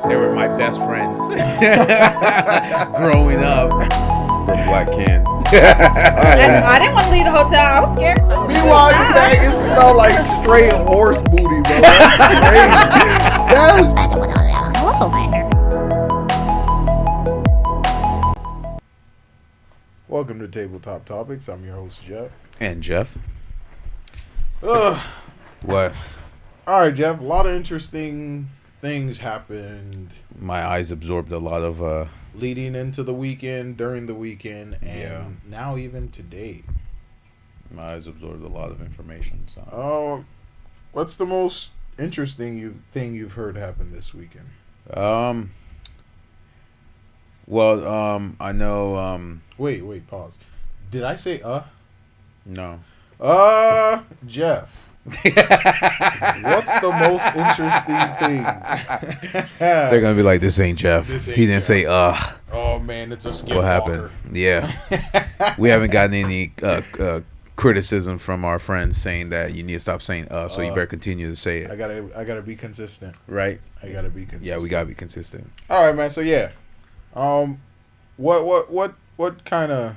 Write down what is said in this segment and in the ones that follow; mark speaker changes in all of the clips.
Speaker 1: They were my best friends growing up.
Speaker 2: From Black Can.
Speaker 3: I didn't want to leave the hotel. I was scared too.
Speaker 4: Meanwhile, you bag, it smelled like straight horse booty, bro. That's crazy. That was... Welcome to Tabletop Topics. I'm your host, Jeff.
Speaker 1: And Jeff.
Speaker 4: Ugh.
Speaker 1: What?
Speaker 4: All right, Jeff. A lot of interesting things happened.
Speaker 1: My eyes absorbed a lot of...
Speaker 4: leading into the weekend, during the weekend, and now even today.
Speaker 1: My eyes absorbed a lot of information. So.
Speaker 4: What's the most interesting thing you've heard happen this weekend?
Speaker 1: Well, I know.
Speaker 4: Wait, pause. Did I say
Speaker 1: No.
Speaker 4: Jeff. What's the most interesting thing?
Speaker 1: They're gonna be like, "This ain't Jeff.
Speaker 4: This ain't
Speaker 1: He didn't
Speaker 4: Jeff.
Speaker 1: say
Speaker 4: Oh man, it's a skinwalker.
Speaker 1: What happened? Yeah. We haven't gotten any criticism from our friends saying that you need to stop saying so you better continue to say it.
Speaker 4: I gotta be consistent.
Speaker 1: Right?
Speaker 4: I gotta be consistent.
Speaker 1: Yeah, we gotta be consistent.
Speaker 4: All right, man. So yeah, what kind of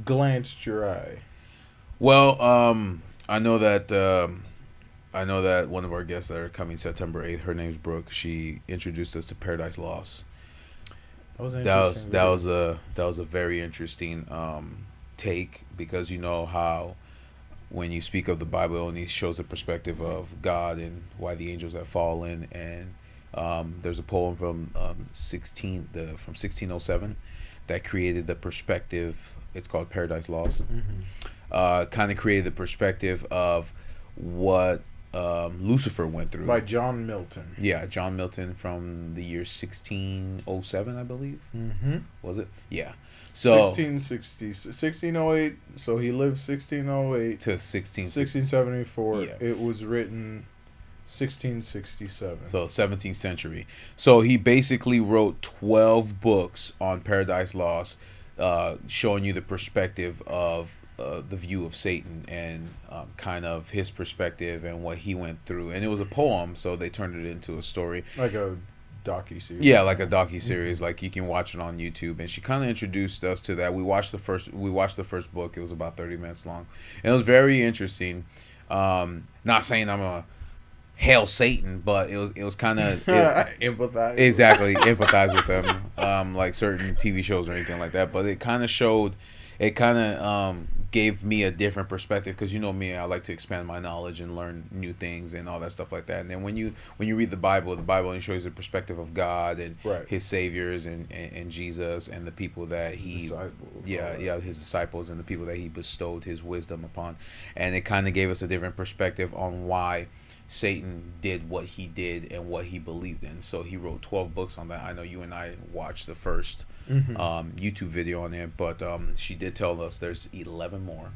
Speaker 4: glanced your eye?
Speaker 1: Well, I know that one of our guests that are coming September 8th, her name's Brooke. She introduced us to Paradise Lost. That was a very interesting take, because you know how when you speak of the Bible, it only shows the perspective of God and why the angels have fallen. And there's a poem from 1607 that created the perspective. It's called Paradise Lost.
Speaker 4: Mm-hmm.
Speaker 1: Kind of created the perspective of what Lucifer went through.
Speaker 4: By John Milton.
Speaker 1: Yeah, John Milton from the year 1607, I believe.
Speaker 4: Mm-hmm.
Speaker 1: Was it? Yeah. So
Speaker 4: 1608. So he lived 1608
Speaker 1: to
Speaker 4: 1674.
Speaker 1: Yeah.
Speaker 4: It was written 1667.
Speaker 1: So 17th century. So he basically wrote 12 books on Paradise Lost, showing you the perspective of the view of Satan and kind of his perspective and what he went through. And it was a poem, so they turned it into a story.
Speaker 4: Like a docu-series.
Speaker 1: Yeah, like a docu-series. Mm-hmm. Like you can watch it on YouTube. And she kind of introduced us to that. We watched the first book. It was about 30 minutes long. And it was very interesting. Not saying I'm a hail Satan, but it was kind of
Speaker 4: empathize.
Speaker 1: Exactly, empathize with them, like certain TV shows or anything like that. But it kind of gave me a different perspective, because you know me, I like to expand my knowledge and learn new things and all that stuff like that. And then when you read the Bible only shows the perspective of God and his saviors and Jesus and the people that he his disciples and the people that he bestowed his wisdom upon. And it kind of gave us a different perspective on why Satan did what he did and what he believed in. So he wrote 12 books on that. I know you and I watched the first YouTube video on it, but she did tell us there's 11 more,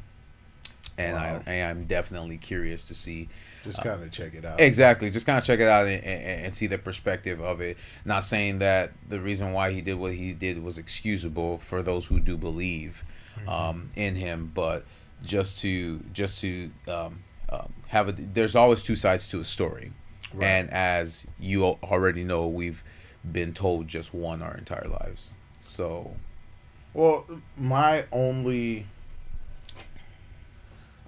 Speaker 1: and wow. I'm definitely curious to see.
Speaker 4: Just kind of check it out.
Speaker 1: Exactly, just kind of check it out and see the perspective of it. Not saying that the reason why he did what he did was excusable for those who do believe in him, but just to have a. There's always two sides to a story, and as you already know, we've been told just one our entire lives. So,
Speaker 4: well, my only,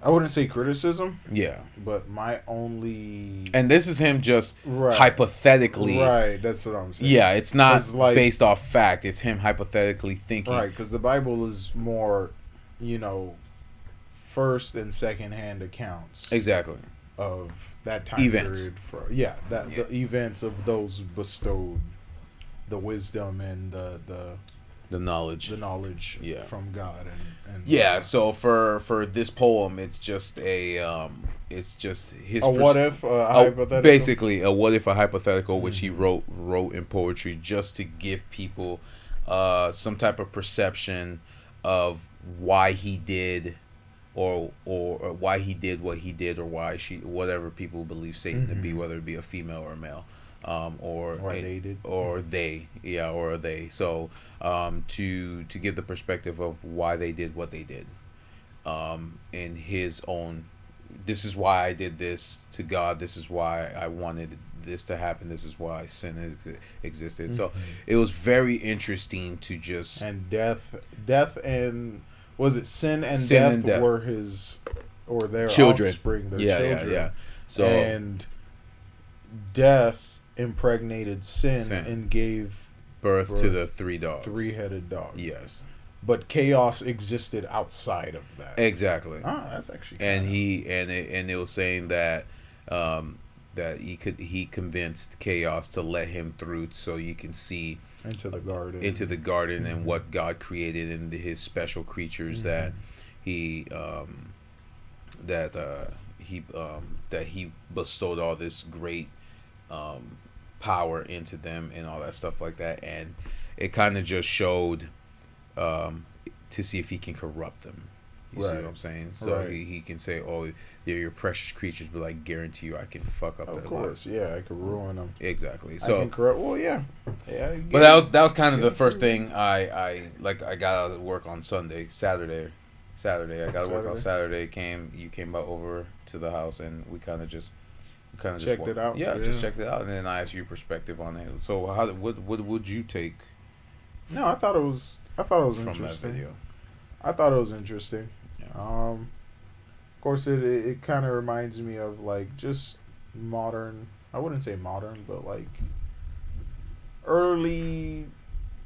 Speaker 4: I wouldn't say criticism.
Speaker 1: Yeah.
Speaker 4: But my only,
Speaker 1: and this is him just hypothetically.
Speaker 4: Right. That's what I'm saying.
Speaker 1: Yeah, it's not based off fact. It's him hypothetically thinking.
Speaker 4: Right, because the Bible is more, first and second hand accounts.
Speaker 1: Exactly.
Speaker 4: Of that time
Speaker 1: events.
Speaker 4: Period. The events of those bestowed the wisdom and the knowledge. The knowledge from God and
Speaker 1: so for this poem, it's just his
Speaker 4: what if a hypothetical.
Speaker 1: Basically a what if a hypothetical, which he wrote in poetry just to give people some type of perception of why he did or why he did what he did, or why whatever people believe Satan to be, whether it be a female or a male. Or they. So to give the perspective of why they did what they did, in his own this is why I did this to God. This is why I wanted this to happen. This is why sin existed. Mm-hmm. So it was very interesting to just
Speaker 4: and death and was it sin and death were his or their
Speaker 1: children,
Speaker 4: offspring, their children.
Speaker 1: Yeah. So
Speaker 4: and death impregnated sin and gave
Speaker 1: birth to the
Speaker 4: three-headed dog.
Speaker 1: Yes.
Speaker 4: But chaos existed outside of that.
Speaker 1: Exactly.
Speaker 4: Ah, that's actually.
Speaker 1: And it was saying that that he convinced chaos to let him through, so you can see
Speaker 4: into the garden,
Speaker 1: mm-hmm. and what God created and his special creatures mm-hmm. that he bestowed all this great power into them and all that stuff like that, and it kind of just showed. To see if he can corrupt them. You see what I'm saying? So he can say, "Oh, they're your precious creatures," but I guarantee you, I can fuck up.
Speaker 4: Of course, yeah, I could ruin them.
Speaker 1: Exactly. So
Speaker 4: I can corrupt. Well, yeah.
Speaker 1: But that was kind of the first thing I got out of work on Saturday. I got to work on Saturday. You came over to the house, and we kind of just
Speaker 4: checked it out.
Speaker 1: Yeah, just checked it out, and then I asked your perspective on it. So what would you take?
Speaker 4: No, I thought it was from interesting.
Speaker 1: That video.
Speaker 4: I thought it was interesting.
Speaker 1: Yeah.
Speaker 4: Of course, it kind of reminds me of like just modern. I wouldn't say modern, but like early.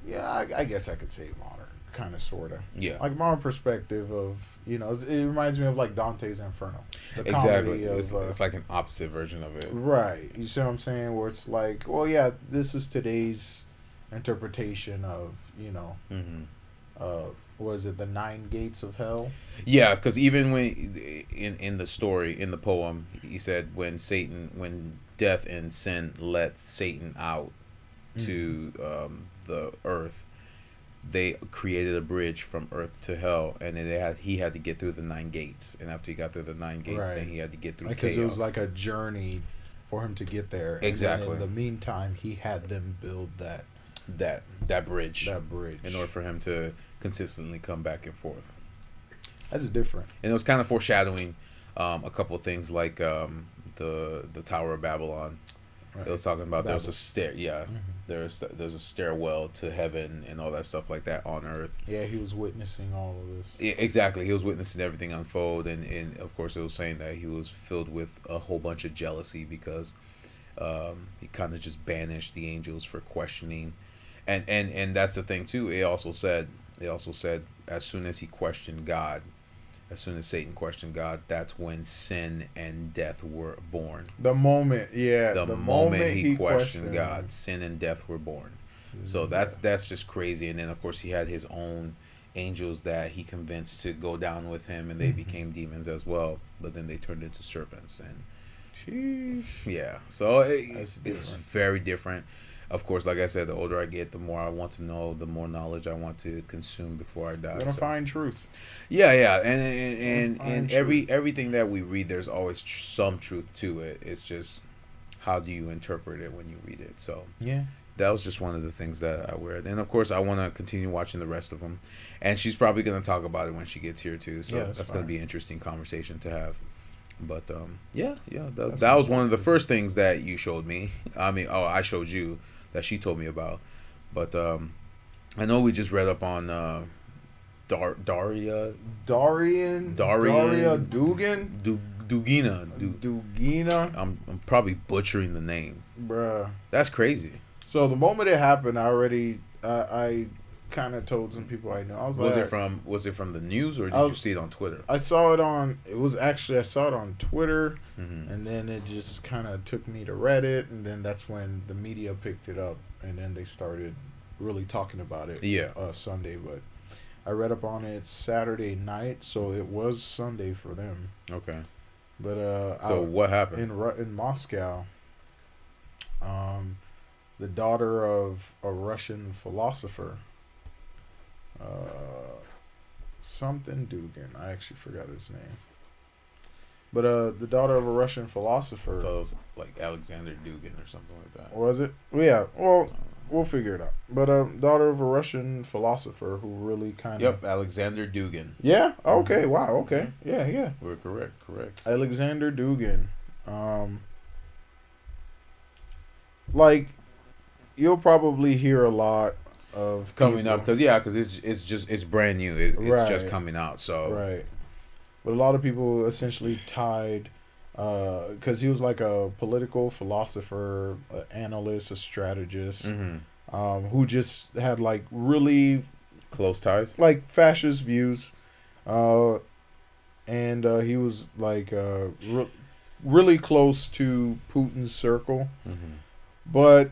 Speaker 4: Yeah, I guess I could say modern, kind of, sorta.
Speaker 1: Yeah.
Speaker 4: Like modern perspective of it reminds me of like Dante's Inferno.
Speaker 1: Exactly. It's like an opposite version of it.
Speaker 4: Right. You see what I'm saying? Where it's like, well, yeah, this is today's interpretation of
Speaker 1: Mm-hmm.
Speaker 4: Was it the 9 gates of hell?
Speaker 1: Yeah, because even when in the story, in the poem, he said when death and sin let Satan out to the earth, they created a bridge from earth to hell, and then he had to get through the 9 gates, and after he got through the 9 gates, then he had to get through chaos.
Speaker 4: Because it was like a journey for him to get there.
Speaker 1: Exactly.
Speaker 4: And in the meantime, he had them build that
Speaker 1: bridge.
Speaker 4: That bridge.
Speaker 1: In order for him to consistently come back and forth.
Speaker 4: That's different.
Speaker 1: And it was kind of foreshadowing a couple of things like the Tower of Babylon. Right. It was talking about there was a stair. Yeah, mm-hmm. there's a stairwell to heaven and all that stuff like that on Earth.
Speaker 4: Yeah, he was witnessing all of this.
Speaker 1: Yeah, exactly. He was witnessing everything unfold, and of course it was saying that he was filled with a whole bunch of jealousy because he kind of just banished the angels for questioning. And that's the thing too. It also said as soon as he questioned God, as soon as Satan questioned God, that's when sin and death were born.
Speaker 4: The moment he
Speaker 1: questioned God, sin and death were born. So that's just crazy. And then of course he had his own angels that he convinced to go down with him, and they became demons as well. But then they turned into serpents, and yeah. So it's very different. Of course, like I said, the older I get, the more I want to know, the more knowledge I want to consume before I die.
Speaker 4: You're gonna find truth.
Speaker 1: Yeah, and everything that we read, there's always some truth to it. It's just how do you interpret it when you read it. So
Speaker 4: yeah,
Speaker 1: that was just one of the things that I read. And of course, I want to continue watching the rest of them. And she's probably gonna talk about it when she gets here too. So that's gonna be an interesting conversation to have. But that was one of the first things that you showed me. I showed you. That she told me about, but I know we just read up on Daria Dugan.
Speaker 4: Dugina.
Speaker 1: I'm probably butchering the name,
Speaker 4: bruh.
Speaker 1: That's crazy.
Speaker 4: So the moment it happened, I kind of told some people I know. I was
Speaker 1: it from the news, or did you see it on Twitter?
Speaker 4: I saw it on Twitter, and then it just kind of took me to Reddit, and then that's when the media picked it up, and then they started really talking about it.
Speaker 1: Yeah.
Speaker 4: Sunday, but I read up on it Saturday night, so it was Sunday for them.
Speaker 1: Okay.
Speaker 4: But
Speaker 1: so what happened
Speaker 4: in Moscow? The daughter of a Russian philosopher. Something Dugan. I actually forgot his name. But the daughter of a Russian philosopher.
Speaker 1: I thought it was like Alexander Dugan or something like that.
Speaker 4: Was it? Yeah. Well, We'll figure it out. But daughter of a Russian philosopher who really kind of.
Speaker 1: Yep, Alexander Dugan.
Speaker 4: Yeah. Okay. Mm-hmm. Wow. Okay. Mm-hmm. Yeah.
Speaker 1: We're correct.
Speaker 4: Alexander Dugan. Like, you'll probably hear a lot of
Speaker 1: coming up because it's brand new. It's just coming out. So
Speaker 4: right. But a lot of people essentially tied. Because he was like a political philosopher, an analyst, a strategist, who just had like really
Speaker 1: close ties,
Speaker 4: like fascist views, and he was like really close to Putin's circle. But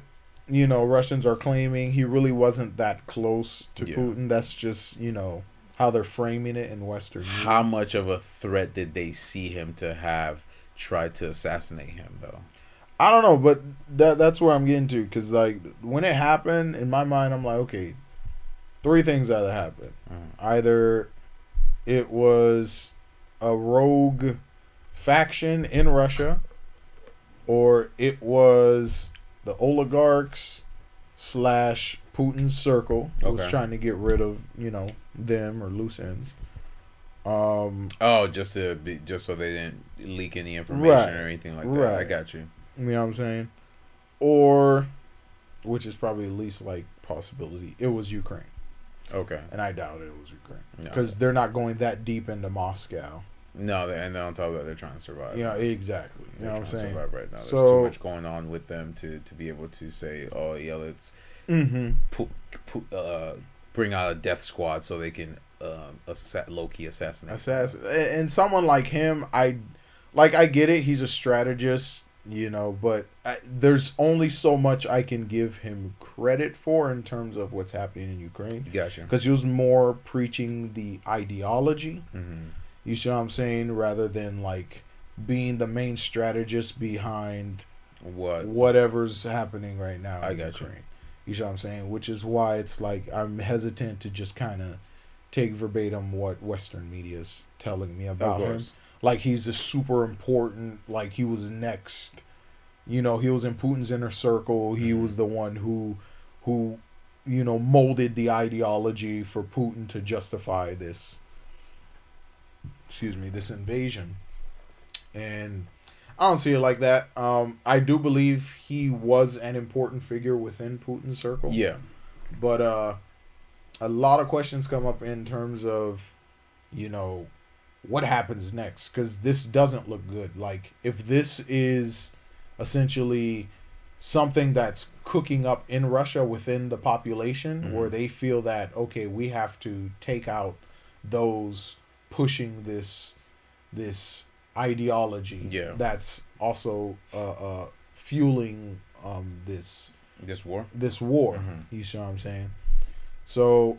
Speaker 4: Russians are claiming he really wasn't that close to Putin. That's just how they're framing it in Western media.
Speaker 1: How much of a threat did they see him to have tried to assassinate him, though?
Speaker 4: I don't know, but that's where I'm getting to, because like when it happened, in my mind, I'm like, okay, three things either happened. Either it was a rogue faction in Russia, or it was the oligarchs / Putin's circle who was trying to get rid of them or loose ends.
Speaker 1: Just so they didn't leak any information or anything like that. Right. I got you.
Speaker 4: You know what I'm saying? Or, which is probably the least like possibility, it was Ukraine.
Speaker 1: Okay.
Speaker 4: And I doubt it was Ukraine because they're not going that deep into Moscow.
Speaker 1: No, and on top of that, they're trying to survive.
Speaker 4: Yeah, exactly. You know what I'm saying?
Speaker 1: Survive right now. There's too much going on with them to be able to say, oh yeah, let's bring out a death squad so they can low-key assassinate.
Speaker 4: And someone like him, I get it. He's a strategist, but there's only so much I can give him credit for in terms of what's happening in Ukraine.
Speaker 1: Gotcha.
Speaker 4: Because he was more preaching the ideology. You see what I'm saying? Rather than like being the main strategist behind whatever's happening right now in Ukraine. You see what I'm saying? Which is why it's like I'm hesitant to just kind of take verbatim what Western media's telling me about him. Like he's a super important, like he was next. He was in Putin's inner circle. He was the one who molded the ideology for Putin to justify this invasion. And I don't see it like that. I do believe he was an important figure within Putin's circle.
Speaker 1: Yeah.
Speaker 4: But a lot of questions come up in terms of, what happens next? Because this doesn't look good. Like, if this is essentially something that's cooking up in Russia within the population, where they feel that, okay, we have to take out those pushing this ideology that's also fueling this war. You see what I'm saying? So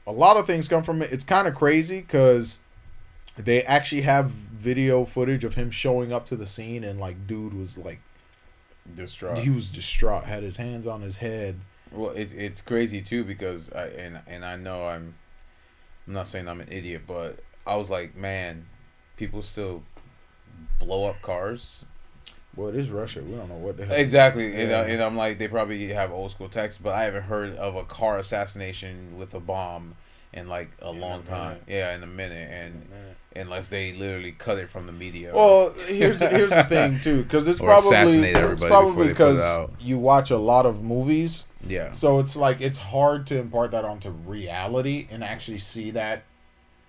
Speaker 4: a lot of things come from it. It's kind of crazy because they actually have video footage of him showing up to the scene, and like dude was like
Speaker 1: distraught.
Speaker 4: He was distraught, had his hands on his head.
Speaker 1: Well, it's crazy too because I know I'm not saying I'm an idiot, but I was like, man, people still blow up cars.
Speaker 4: Well, it is Russia. We don't know what the hell.
Speaker 1: Exactly. And I'm like, they probably have old school techs, but I haven't heard of a car assassination with a bomb in like a long time. Yeah, in a minute. And unless they literally cut it from the media.
Speaker 4: Well, here's the thing too, because it's probably because you watch a lot of movies.
Speaker 1: Yeah.
Speaker 4: So it's like it's hard to impart that onto reality and actually see that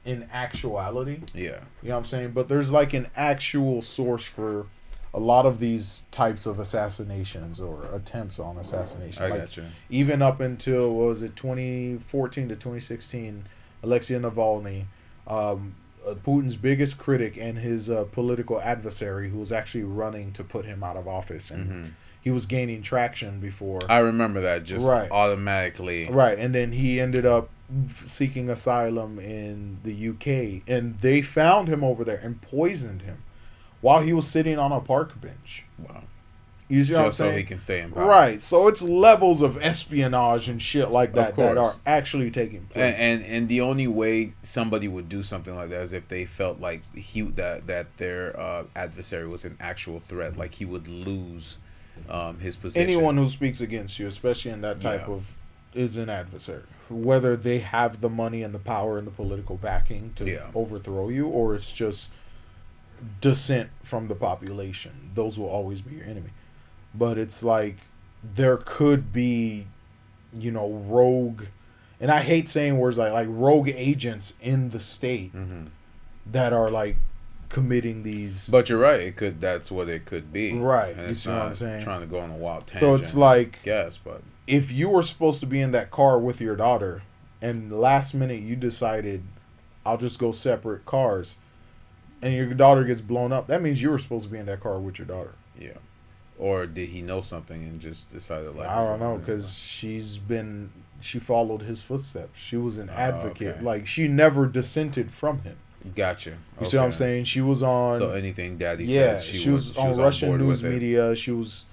Speaker 4: in actuality.
Speaker 1: Yeah.
Speaker 4: You know what I'm saying? But there's like an actual source for a lot of these types of assassinations or attempts on assassination.
Speaker 1: I got you.
Speaker 4: Even up until, what was it, 2014 to 2016, Alexei Navalny, Putin's biggest critic and his political adversary, who was actually running to put him out of office. And he was gaining traction before.
Speaker 1: I remember that, just automatically.
Speaker 4: Right, and then he ended up seeking asylum in the UK. And they found him over there and poisoned him while he was sitting on a park bench.
Speaker 1: Wow.
Speaker 4: You see what I'm saying?
Speaker 1: So he can stay in power.
Speaker 4: Right. So it's levels of espionage and shit like that that are actually taking place.
Speaker 1: And the only way somebody would do something like that is if they felt like that their adversary was an actual threat, like he would lose his position.
Speaker 4: Anyone who speaks against you, especially in that type of, is an adversary. Whether they have the money and the power and the political backing to overthrow you, or it's just dissent from the population, those will always be your enemy. But it's like there could be, rogue, and I hate saying words like rogue agents in the state that are like committing these.
Speaker 1: But you're right. That's what it could be.
Speaker 4: Right.
Speaker 1: And
Speaker 4: you see what I'm saying?
Speaker 1: Trying to go on a wild tangent.
Speaker 4: So it's like,
Speaker 1: but
Speaker 4: if you were supposed to be in that car with your daughter, and last minute you decided, I'll just go separate cars, and your daughter gets blown up, that means you were supposed to be in that car with your daughter.
Speaker 1: Yeah. Or did he know something and just decided like...
Speaker 4: I don't know, because she followed his footsteps. She was an advocate.
Speaker 1: Okay.
Speaker 4: Like, she never dissented from him.
Speaker 1: Gotcha.
Speaker 4: You see what I'm saying? She was on...
Speaker 1: So anything Daddy said,
Speaker 4: she was on Russian news media. She was,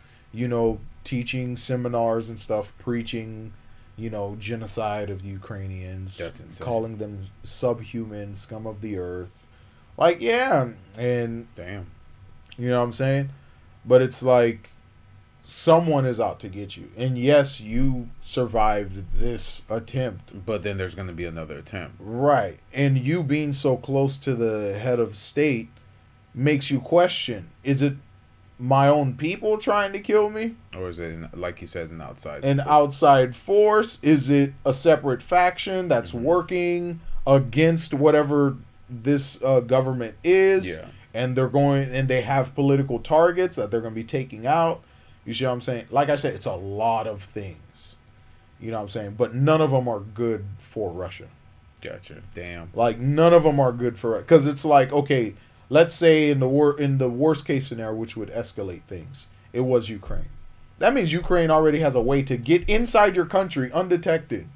Speaker 4: teaching seminars and stuff, preaching, genocide of Ukrainians.
Speaker 1: That's insane.
Speaker 4: Calling them subhuman, scum of the earth. Like, yeah. And...
Speaker 1: Damn.
Speaker 4: You know what I'm saying? But it's like someone is out to get you. And yes, you survived this attempt.
Speaker 1: But then there's going to be another attempt.
Speaker 4: Right. And you being so close to the head of state makes you question, is it my own people trying to kill me?
Speaker 1: Or is it, like you said, an outside
Speaker 4: outside force? Is it a separate faction that's working against whatever this government is?
Speaker 1: Yeah.
Speaker 4: And they have political targets that they're going to be taking out. You see what I'm saying? Like I said, it's a lot of things. You know what I'm saying? But none of them are good for Russia.
Speaker 1: Gotcha. Damn.
Speaker 4: Like, none of them are good for... Because it's like, okay, let's say in the worst case scenario, which would escalate things, it was Ukraine. That means Ukraine already has a way to get inside your country undetected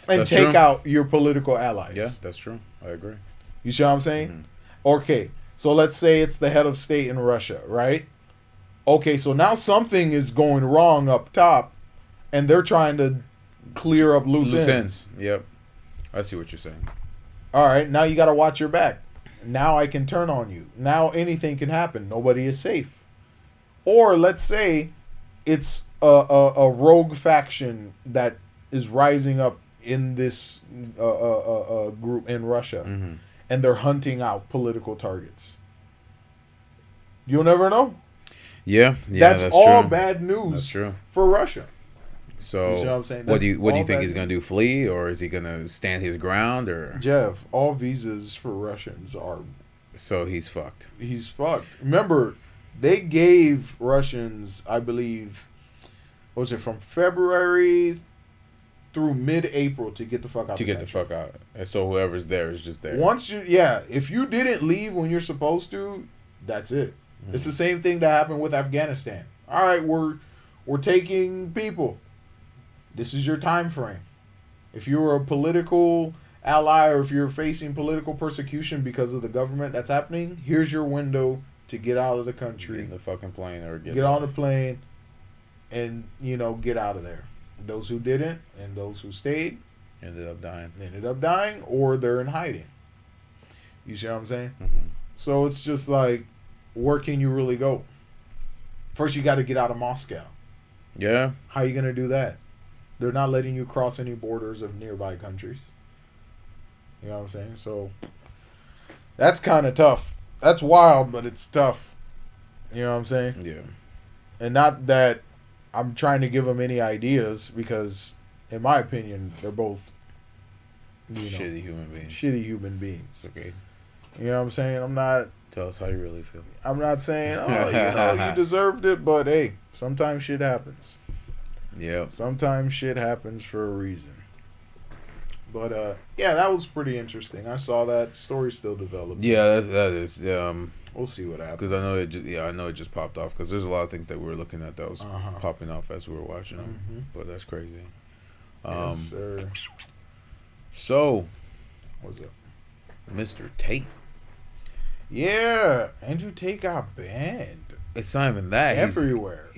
Speaker 4: and take out your political allies.
Speaker 1: Yeah, that's true. I agree.
Speaker 4: You see what I'm saying? Okay. So let's say it's the head of state in Russia, right? Okay, so now something is going wrong up top, and they're trying to clear up loose ends.
Speaker 1: Yep. I see what you're saying.
Speaker 4: All right, now you got to watch your back. Now I can turn on you. Now anything can happen. Nobody is safe. Or let's say it's a rogue faction that is rising up in this group in Russia. And they're hunting out political targets. You'll never know.
Speaker 1: Yeah,
Speaker 4: that's all
Speaker 1: true.
Speaker 4: Bad news.
Speaker 1: That's true
Speaker 4: For Russia.
Speaker 1: So,
Speaker 4: you see what I'm saying?
Speaker 1: What do you think he's going to do? Flee, or is he going to stand his ground? Or
Speaker 4: Jeff, all visas for Russians are.
Speaker 1: So he's fucked.
Speaker 4: He's fucked. Remember, they gave Russians, I believe, what was it, from February through mid-April to get the fuck out.
Speaker 1: The fuck out. And so whoever's there is just there.
Speaker 4: If you didn't leave when you're supposed to, that's it. It's the same thing that happened with Afghanistan. All right, we're taking people. This is your time frame. If you're a political ally or if you're facing political persecution because of the government that's happening, here's your window to get out of the country.
Speaker 1: Get in the fucking plane or
Speaker 4: get on the plane and, get out of there. Those who didn't and those who stayed
Speaker 1: ended up
Speaker 4: dying or they're in hiding. You see what I'm saying? So it's just like, where can you really go? First, you got to get out of Moscow.
Speaker 1: Yeah.
Speaker 4: How are you going to do that? They're not letting you cross any borders of nearby countries. You know what I'm saying? So that's kind of tough. That's wild, but it's tough. You know what I'm saying?
Speaker 1: Yeah. And
Speaker 4: not that I'm trying to give them any ideas, because in my opinion, they're both
Speaker 1: shitty human beings.
Speaker 4: Shitty human beings.
Speaker 1: Okay.
Speaker 4: You know what I'm saying? I'm not...
Speaker 1: Tell us how you really feel.
Speaker 4: I'm not saying, you deserved it, but hey, sometimes shit happens.
Speaker 1: Yeah.
Speaker 4: Sometimes shit happens for a reason. But that was pretty interesting. I saw that story still developing.
Speaker 1: Yeah, that is.
Speaker 4: We'll see what happens.
Speaker 1: Because I know it just popped off. Because there's a lot of things that we were looking at that was popping off as we were watching them. But that's crazy.
Speaker 4: Yes, sir.
Speaker 1: So,
Speaker 4: what's up,
Speaker 1: Mr. Tate?
Speaker 4: Yeah, Andrew Tate got banned.
Speaker 1: It's not even that.
Speaker 4: Everywhere.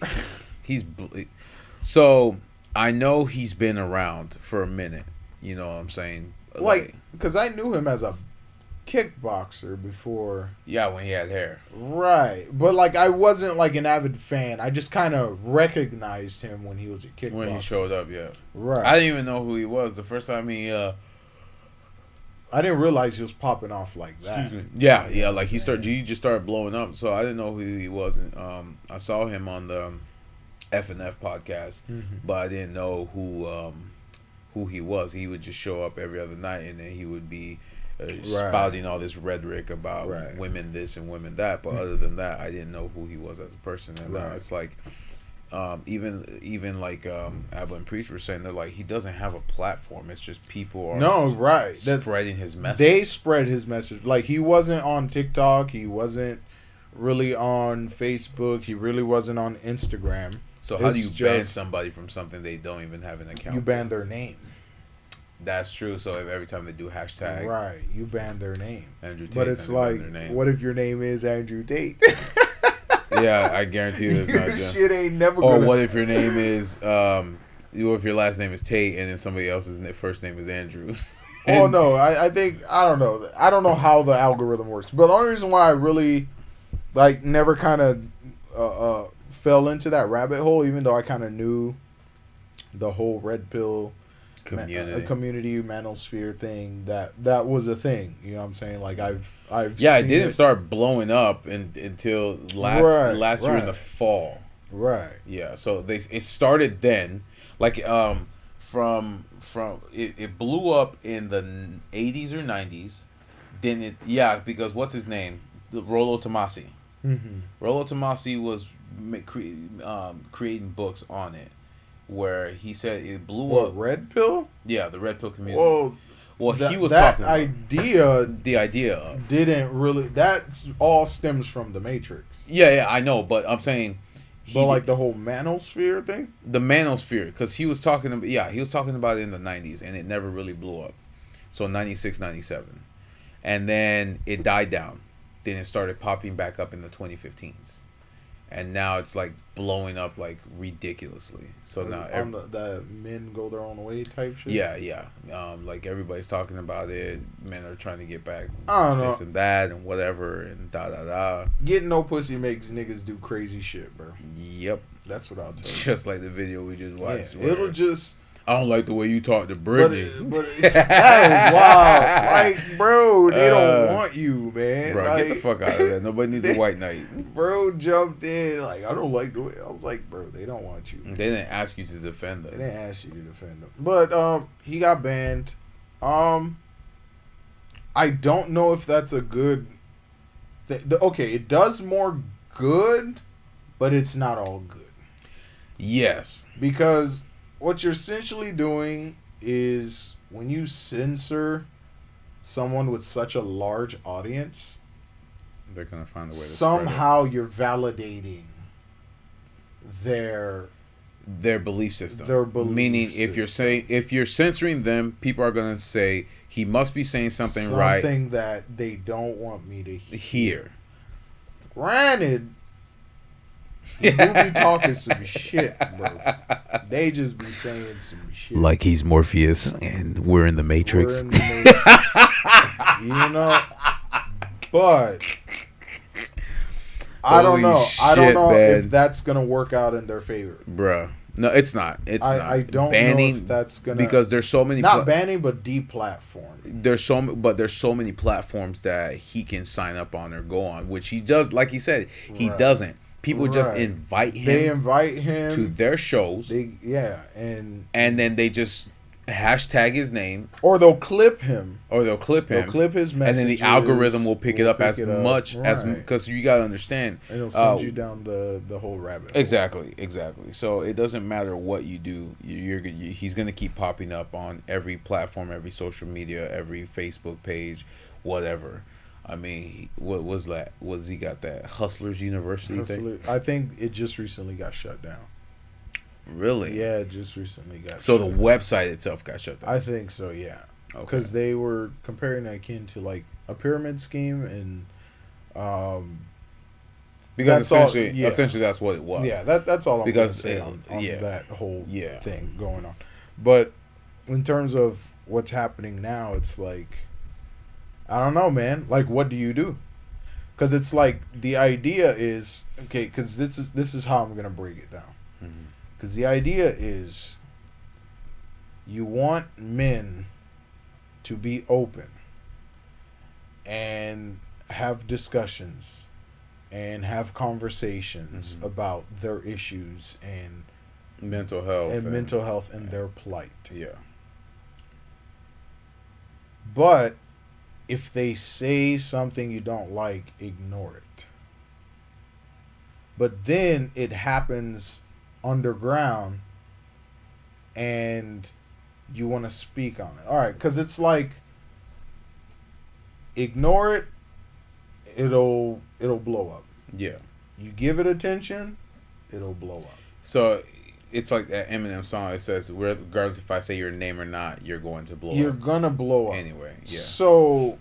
Speaker 1: So I know he's been around for a minute. You know what I'm saying?
Speaker 4: Like, because I knew him as a kickboxer before.
Speaker 1: Yeah, when he had hair.
Speaker 4: Right. But, like, I wasn't, like, an avid fan. I just kind of recognized him when he was a kickboxer.
Speaker 1: When he showed up, yeah.
Speaker 4: Right.
Speaker 1: I didn't even know who he was. The first time he...
Speaker 4: I didn't realize he was popping off like that.
Speaker 1: Yeah, like he just started blowing up. So I didn't know who he was. And, I saw him on the F&F podcast, but I didn't know who he was. He would just show up every other night, and then he would be spouting all this rhetoric about women this and women that. But other than that, I didn't know who he was as a person. And it's like, even like Abba and Preach were saying, they're like, he doesn't have a platform. It's just people are
Speaker 4: spreading
Speaker 1: his message.
Speaker 4: They spread his message. Like, he wasn't on TikTok. He wasn't really on Facebook. He really wasn't on Instagram.
Speaker 1: So how do you ban somebody from something they don't even have an account?
Speaker 4: You ban their name.
Speaker 1: That's true. So if every time they do hashtag,
Speaker 4: right, you ban their name.
Speaker 1: Andrew Tate.
Speaker 4: But it's like, what if your name is Andrew Tate?
Speaker 1: Yeah, I guarantee there's not.
Speaker 4: Your shit ain't never.
Speaker 1: Or what if your name is, what if your last name is Tate and then somebody else's first name is Andrew?
Speaker 4: Oh no, I think I don't know. I don't know how the algorithm works, but the only reason why I really like never kind of fell into that rabbit hole, even though I kind of knew the whole red pill community manosphere thing, that was a thing. You know what I'm saying? Like I've
Speaker 1: it didn't start blowing up until last year in the fall.
Speaker 4: Right.
Speaker 1: Yeah. So it started then, like from it blew up in the 80s or 90s. Then because what's his name? Rollo Tomasi.
Speaker 4: Mm-hmm.
Speaker 1: Rollo Tomasi was creating books on it, where he said it blew up.
Speaker 4: Red pill?
Speaker 1: Yeah, the red pill community. Well, he was
Speaker 4: that
Speaker 1: talking about the idea of
Speaker 4: didn't really. That all stems from the Matrix.
Speaker 1: Yeah, I know, but I'm saying.
Speaker 4: But the whole manosphere thing.
Speaker 1: The manosphere, because he was talking about it in the 90s, and it never really blew up. So 96, 97, and then it died down. Then it started popping back up in the 2015s. And now it's like blowing up like ridiculously. So now
Speaker 4: the men go their own way type shit.
Speaker 1: Yeah. Like everybody's talking about it. Men are trying to get back
Speaker 4: I don't know.
Speaker 1: This and that and whatever and da.
Speaker 4: Getting no pussy makes niggas do crazy shit, bro.
Speaker 1: Yep.
Speaker 4: That's what I'll tell you.
Speaker 1: Just like the video we just watched.
Speaker 4: Yeah, it'll just.
Speaker 1: I don't like the way you talk to Brittany.
Speaker 4: But that is wild. Like, bro, they don't want you, man.
Speaker 1: Bro,
Speaker 4: like,
Speaker 1: get the fuck out of there. Nobody needs a white knight.
Speaker 4: Bro jumped in. Like, I don't like the way. I was like, bro, they don't want you.
Speaker 1: They didn't ask you to defend them.
Speaker 4: They didn't ask you to defend them. But he got banned. I don't know if that's a good okay, it does more good, but it's not all good.
Speaker 1: Yes.
Speaker 4: Because what you're essentially doing is when you censor someone with such a large audience,
Speaker 1: they're going to find a way to
Speaker 4: somehow you're validating their
Speaker 1: belief system.
Speaker 4: Meaning
Speaker 1: if you're censoring them, people are going to say he must be saying something right.
Speaker 4: Something that they don't want me to
Speaker 1: hear.
Speaker 4: Granted, the movie talking some shit, bro. They just be saying some shit.
Speaker 1: Like he's Morpheus and we're in the Matrix.
Speaker 4: You know? But I don't know. I don't know if that's going to work out in their favor.
Speaker 1: Bruh. No, it's not.
Speaker 4: I don't know if that's going to...
Speaker 1: Because there's so many...
Speaker 4: Not banning, but deplatforming.
Speaker 1: There's so many platforms that he can sign up on or go on, which he does, like he said, he doesn't. People just invite him.
Speaker 4: They invite him
Speaker 1: to their shows.
Speaker 4: And
Speaker 1: then they just hashtag his name,
Speaker 4: or they'll clip him,
Speaker 1: They'll clip his message, and then the algorithm will pick it up as much as, because you gotta understand,
Speaker 4: and it'll send you down the whole rabbit hole.
Speaker 1: Exactly. So it doesn't matter what you do, he's gonna keep popping up on every platform, every social media, every Facebook page, whatever. I mean, what was that? Was he got that Hustlers University thing?
Speaker 4: I think it just recently got shut down.
Speaker 1: Really?
Speaker 4: Yeah, it just recently got
Speaker 1: shut down. So the website itself got shut down?
Speaker 4: I think so, yeah. Because they were comparing that akin to like a pyramid scheme, and
Speaker 1: because essentially that's what it was.
Speaker 4: Yeah, that's all I'm going to say on that whole thing going on. But in terms of what's happening now, it's like, I don't know, man. Like, what do you do? Because it's like the idea is okay. Because this is how I'm gonna break it down. Because the idea is you want men to be open and have discussions and have conversations about their issues and
Speaker 1: mental health
Speaker 4: and their plight.
Speaker 1: Yeah.
Speaker 4: But if they say something you don't like, ignore it. But then it happens underground and you want to speak on it. All right, because it's like, ignore it, it'll blow up.
Speaker 1: Yeah.
Speaker 4: You give it attention, it'll blow up.
Speaker 1: So it's like that Eminem song. It says, regardless if I say your name or not, you're going to blow up.
Speaker 4: You're going to blow up.
Speaker 1: Anyway, yeah.
Speaker 4: So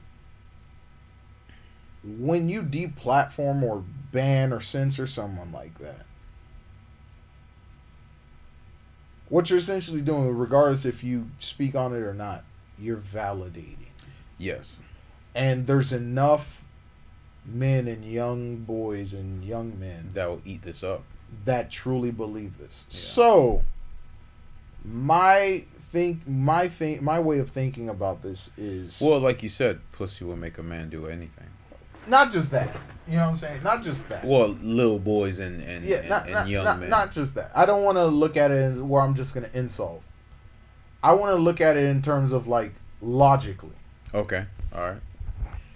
Speaker 4: when you deplatform or ban or censor someone like that, what you're essentially doing, regardless if you speak on it or not, you're validating.
Speaker 1: Yes.
Speaker 4: And there's enough men and young boys and young men
Speaker 1: that will eat this up,
Speaker 4: that truly believe this. Yeah. So my way of thinking about this is,
Speaker 1: well, like you said, pussy will make a man do anything.
Speaker 4: Not just that. You know what I'm saying? Not just that.
Speaker 1: Well, little boys and young men.
Speaker 4: Not just that. I don't want to look at it as where I'm just going to insult. I want to look at it in terms of, like, logically.
Speaker 1: Okay. All right.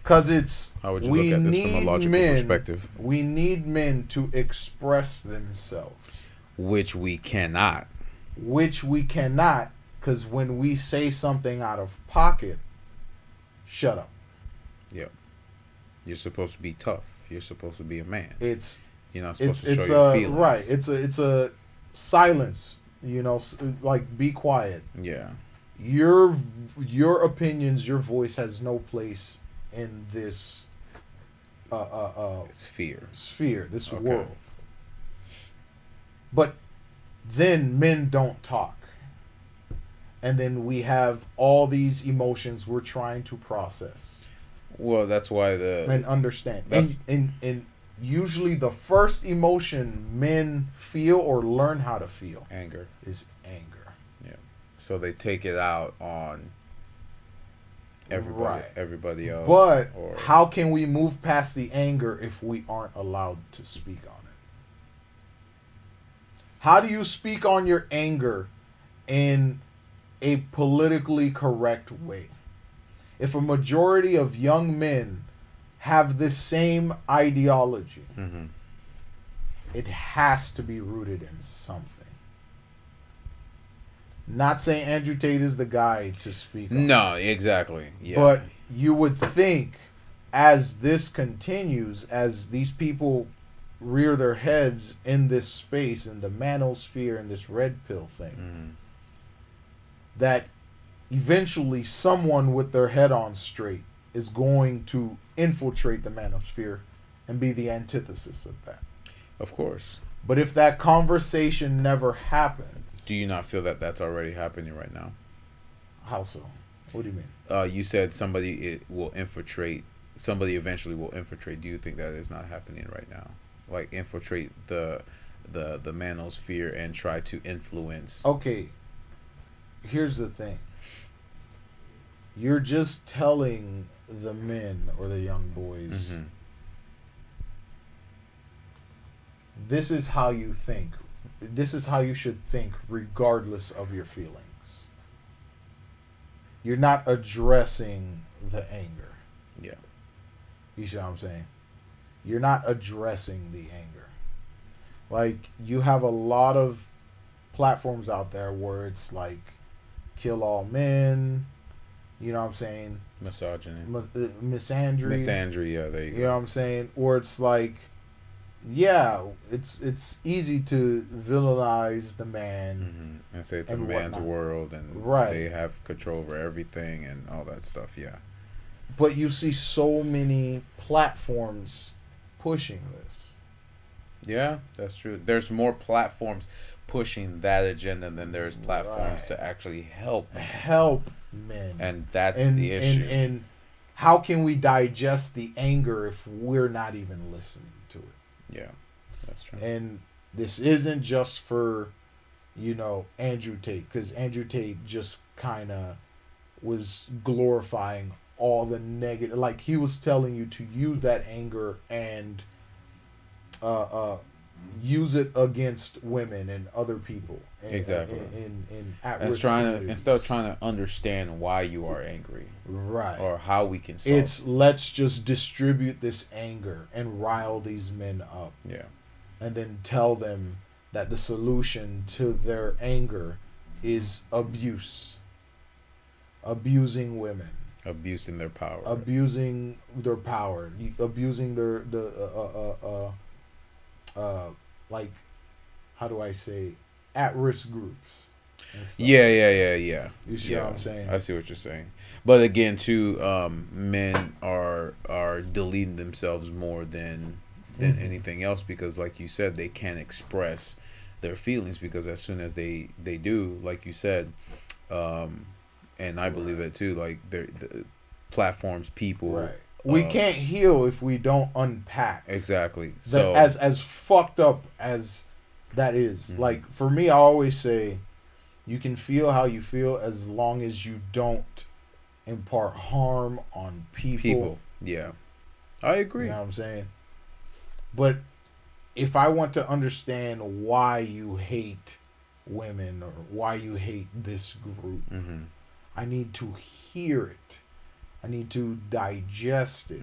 Speaker 4: Because it's...
Speaker 1: How would you look at this from a logical perspective?
Speaker 4: We need men to express themselves.
Speaker 1: Which we cannot.
Speaker 4: Because when we say something out of pocket, shut up.
Speaker 1: Yep. You're supposed to be tough. You're supposed to be a man. You're not
Speaker 4: supposed
Speaker 1: to show your feelings.
Speaker 4: Right. It's a silence. You know, like, be quiet.
Speaker 1: Yeah.
Speaker 4: Your opinions, your voice has no place in this sphere, this world. But then men don't talk. And then we have all these emotions we're trying to process.
Speaker 1: Well, that's why
Speaker 4: and understand. And usually the first emotion men feel or learn how to feel is anger.
Speaker 1: Yeah. So they take it out on everybody else.
Speaker 4: But how can we move past the anger if we aren't allowed to speak on it? How do you speak on your anger in a politically correct way? If a majority of young men have this same ideology, it has to be rooted in something. Not saying Andrew Tate is the guy to speak on.
Speaker 1: No, exactly. Yeah.
Speaker 4: But you would think, as this continues, as these people rear their heads in this space, in the manosphere, in this red pill thing, that eventually someone with their head on straight is going to infiltrate the manosphere and be the antithesis of that.
Speaker 1: Of course.
Speaker 4: But if that conversation never happens...
Speaker 1: Do you not feel that that's already happening right now?
Speaker 4: How so? What do you mean?
Speaker 1: You said somebody eventually will infiltrate. Do you think that is not happening right now? Like, infiltrate the manosphere and try to influence...
Speaker 4: Okay. Here's the thing. You're just telling the men or the young boys, this is how you think. This is how you should think regardless of your feelings. You're not addressing the anger.
Speaker 1: Yeah.
Speaker 4: You see what I'm saying? You're not addressing the anger. Like, you have a lot of platforms out there where it's like, kill all men, you know what I'm saying?
Speaker 1: Misogyny.
Speaker 4: Misandry.
Speaker 1: Misandry, yeah, there you go.
Speaker 4: You know what I'm saying? Or it's like, yeah, it's easy to villainize the man.
Speaker 1: And say it's a man's world and they have control over everything and all that stuff, yeah.
Speaker 4: But you see so many platforms pushing this.
Speaker 1: Yeah, that's true. There's more platforms pushing that agenda than there's platforms to actually help
Speaker 4: men.
Speaker 1: And that's the issue.
Speaker 4: And how can we digest the anger if we're not even listening to it?
Speaker 1: Yeah, that's true.
Speaker 4: And this isn't just for, Andrew Tate, because Andrew Tate just kind of was glorifying all the negative. Like, he was telling you to use that anger and use it against women and other people.
Speaker 1: Exactly.
Speaker 4: In at
Speaker 1: and
Speaker 4: risk
Speaker 1: instead of trying to understand why you are angry,
Speaker 4: right,
Speaker 1: or how we can solve
Speaker 4: it's let's just distribute this anger and rile these men up.
Speaker 1: Yeah.
Speaker 4: And then tell them that the solution to their anger is abuse. Abusing women.
Speaker 1: Abusing their power.
Speaker 4: Abusing their power. Abusing their like, how do I say, at-risk groups.
Speaker 1: Yeah.
Speaker 4: You see what I'm saying?
Speaker 1: I see what you're saying. But again, too, men are deleting themselves more than anything else, because, like you said, they can't express their feelings, because as soon as they do, like you said, and I believe it too, like the platforms, people.
Speaker 4: Right. We can't heal if we don't unpack.
Speaker 1: Exactly.
Speaker 4: So as fucked up as that is, like, for me, I always say, you can feel how you feel as long as you don't impart harm on people.
Speaker 1: Yeah, I agree.
Speaker 4: You know what I'm saying? But if I want to understand why you hate women or why you hate this group, I need to hear it. I need to digest it.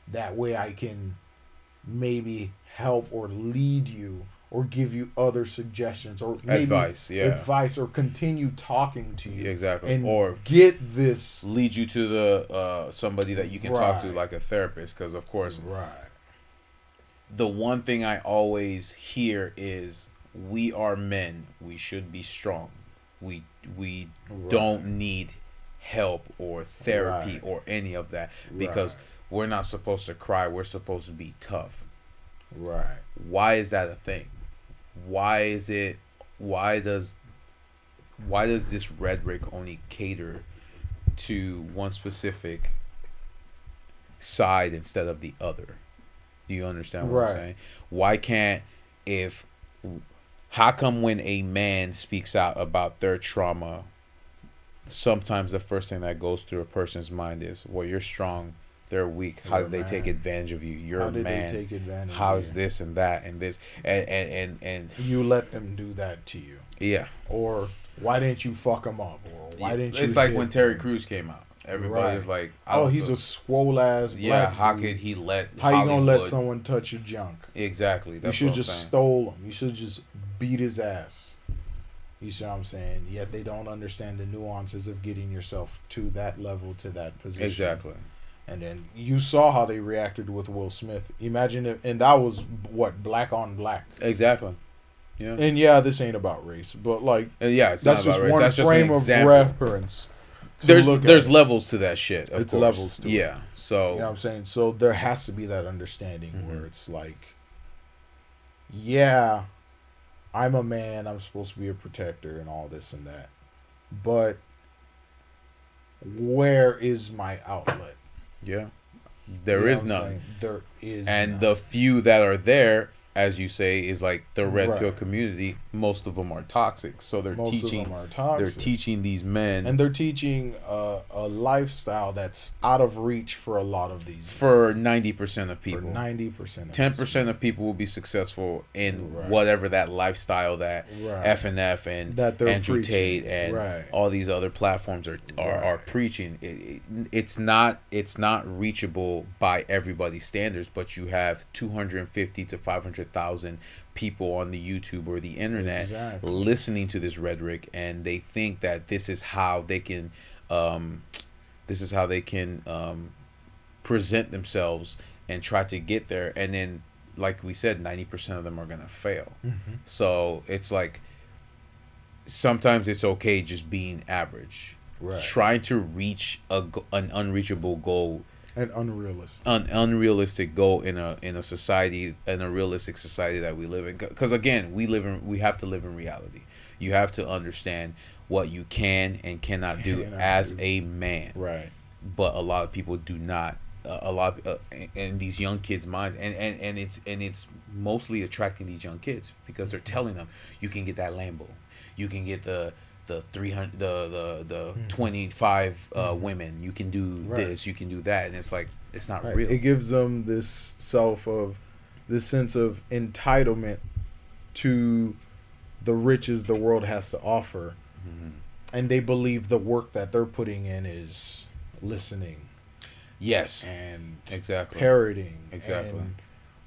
Speaker 4: That way I can maybe help or lead you or give you other suggestions or maybe advice or continue talking to you.
Speaker 1: Exactly.
Speaker 4: And
Speaker 1: or
Speaker 4: get this.
Speaker 1: Lead you to the somebody that you can talk to, like a therapist, because of course the one thing I always hear is, we are men, we should be strong, we don't need help or therapy or any of that, because we're not supposed to cry, we're supposed to be tough.
Speaker 4: Right.
Speaker 1: Why is that a thing? Why does this rhetoric only cater to one specific side instead of the other? Do you understand what I'm saying? Why can't, how come when a man speaks out about their trauma, sometimes the first thing that goes through a person's mind is, well, you're strong, they're weak. How did they take advantage of you? You're a man. How did they take advantage How's of you? This and that and this and
Speaker 4: you let them do that to you?
Speaker 1: Yeah.
Speaker 4: Or why didn't you fuck them up? Or why didn't you?
Speaker 1: It's like when Terry Crews came out. Everybody's like,
Speaker 4: "Oh, he's a swole ass."
Speaker 1: Yeah. How could he let?
Speaker 4: How you gonna let someone touch your junk?
Speaker 1: Exactly. That's
Speaker 4: you should just stole him. You should just beat his ass. You see what I'm saying? Yet they don't understand the nuances of getting yourself to that level, to that position.
Speaker 1: Exactly.
Speaker 4: And then you saw how they reacted with Will Smith. Imagine if, and that was what, black on black.
Speaker 1: Exactly. Yeah.
Speaker 4: And yeah, this ain't about race, but like,
Speaker 1: it's not about race. That's just
Speaker 4: frame of reference.
Speaker 1: There's levels to that shit.
Speaker 4: It's levels to it.
Speaker 1: Yeah. So
Speaker 4: you know what I'm saying? So there has to be that understanding where it's like, yeah, I'm a man, I'm supposed to be a protector and all this and that. But where is my outlet?
Speaker 1: Yeah. There is none.
Speaker 4: There is
Speaker 1: and
Speaker 4: none.
Speaker 1: The few that are there, as you say, is like the red pill community. Most of them are toxic. So they're teaching these men,
Speaker 4: and they're teaching a lifestyle that's out of reach for a lot of these.
Speaker 1: For 90% of people.
Speaker 4: For 90%.
Speaker 1: 10% of people will be successful in whatever that lifestyle that F&F and Andrew Tate and all these other platforms are preaching. It's not reachable by everybody's standards, but you have 250 to 500,000 people on the YouTube or the internet listening to this rhetoric, and they think that this is how they can present themselves and try to get there. And then, like we said, 90% of them are gonna fail. So it's like, sometimes it's okay just being average, trying to reach an unreachable goal.
Speaker 4: An
Speaker 1: unrealistic goal in a society, in a realistic society that we live in. Because again, we have to live in reality. You have to understand what you can and cannot do as a man.
Speaker 4: Right.
Speaker 1: but a lot of people do not. A lot in these young kids' minds, and it's mostly attracting these young kids because they're telling them you can get that Lambo, you can get the 300 the 25 women, you can do this, you can do that, and it's like it's not real.
Speaker 4: It gives them this sense of entitlement to the riches the world has to offer, and they believe the work that they're putting in is listening.
Speaker 1: Yes.
Speaker 4: And
Speaker 1: exactly.
Speaker 4: Parroting.
Speaker 1: Exactly.
Speaker 4: And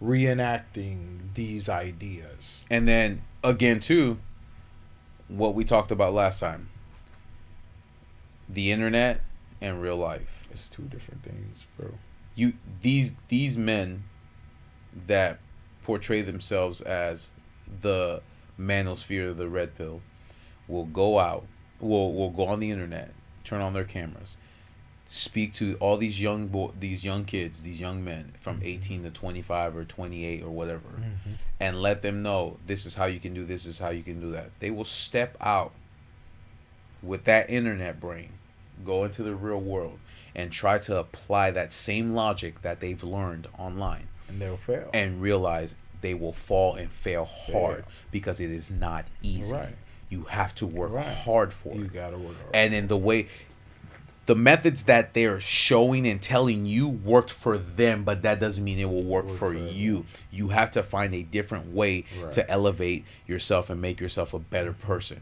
Speaker 4: reenacting these ideas.
Speaker 1: And then again too, what we talked about last time. The internet and real life.
Speaker 4: It's two different things, bro.
Speaker 1: These men that portray themselves as the manosphere of the red pill will go out, will go on the internet, turn on their cameras, speak to all these young kids, these young men from 18 to 25 or 28 or whatever, and let them know this is how you can do this, is how you can do that. They will step out with that internet brain, go into the real world, and try to apply that same logic that they've learned online.
Speaker 4: And they'll fail.
Speaker 1: And realize they will fall and fail hard because it is not easy.
Speaker 4: Right.
Speaker 1: You have to work hard for it.
Speaker 4: You gotta work hard.
Speaker 1: And in the methods that they're showing and telling you worked for them, but that doesn't mean it will work for you. You have to find a different way to elevate yourself and make yourself a better person.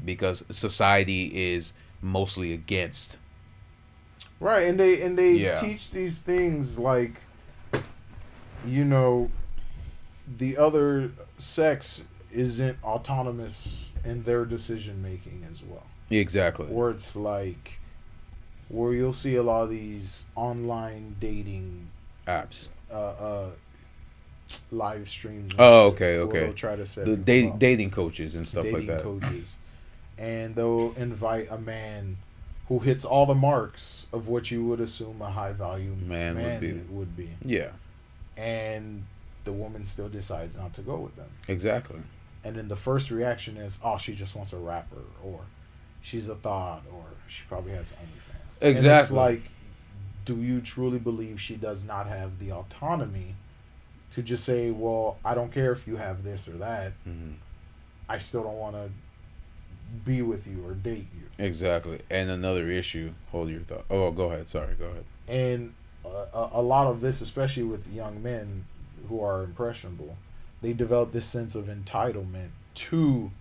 Speaker 1: Because society is mostly against.
Speaker 4: Right, and they teach these things like, you know, the other sex isn't autonomous in their decision making as well.
Speaker 1: Exactly.
Speaker 4: Or it's like, where you'll see a lot of these online dating
Speaker 1: apps,
Speaker 4: live streams.
Speaker 1: Oh, okay.
Speaker 4: They'll try to set
Speaker 1: the dating coaches and stuff like that.
Speaker 4: Coaches, and they'll invite a man who hits all the marks of what you would assume a high value man would be.
Speaker 1: Yeah.
Speaker 4: And the woman still decides not to go with them.
Speaker 1: Exactly.
Speaker 4: And then the first reaction is, oh, she just wants a rapper, or she's a thought, or she probably has OnlyFans.
Speaker 1: Exactly.
Speaker 4: And it's like, do you truly believe she does not have the autonomy to just say, well, I don't care if you have this or that. I still don't want to be with you or date you.
Speaker 1: Exactly. And another issue, hold your thought. Oh, go ahead. Sorry, go ahead.
Speaker 4: And a lot of this, especially with young men who are impressionable, they develop this sense of entitlement to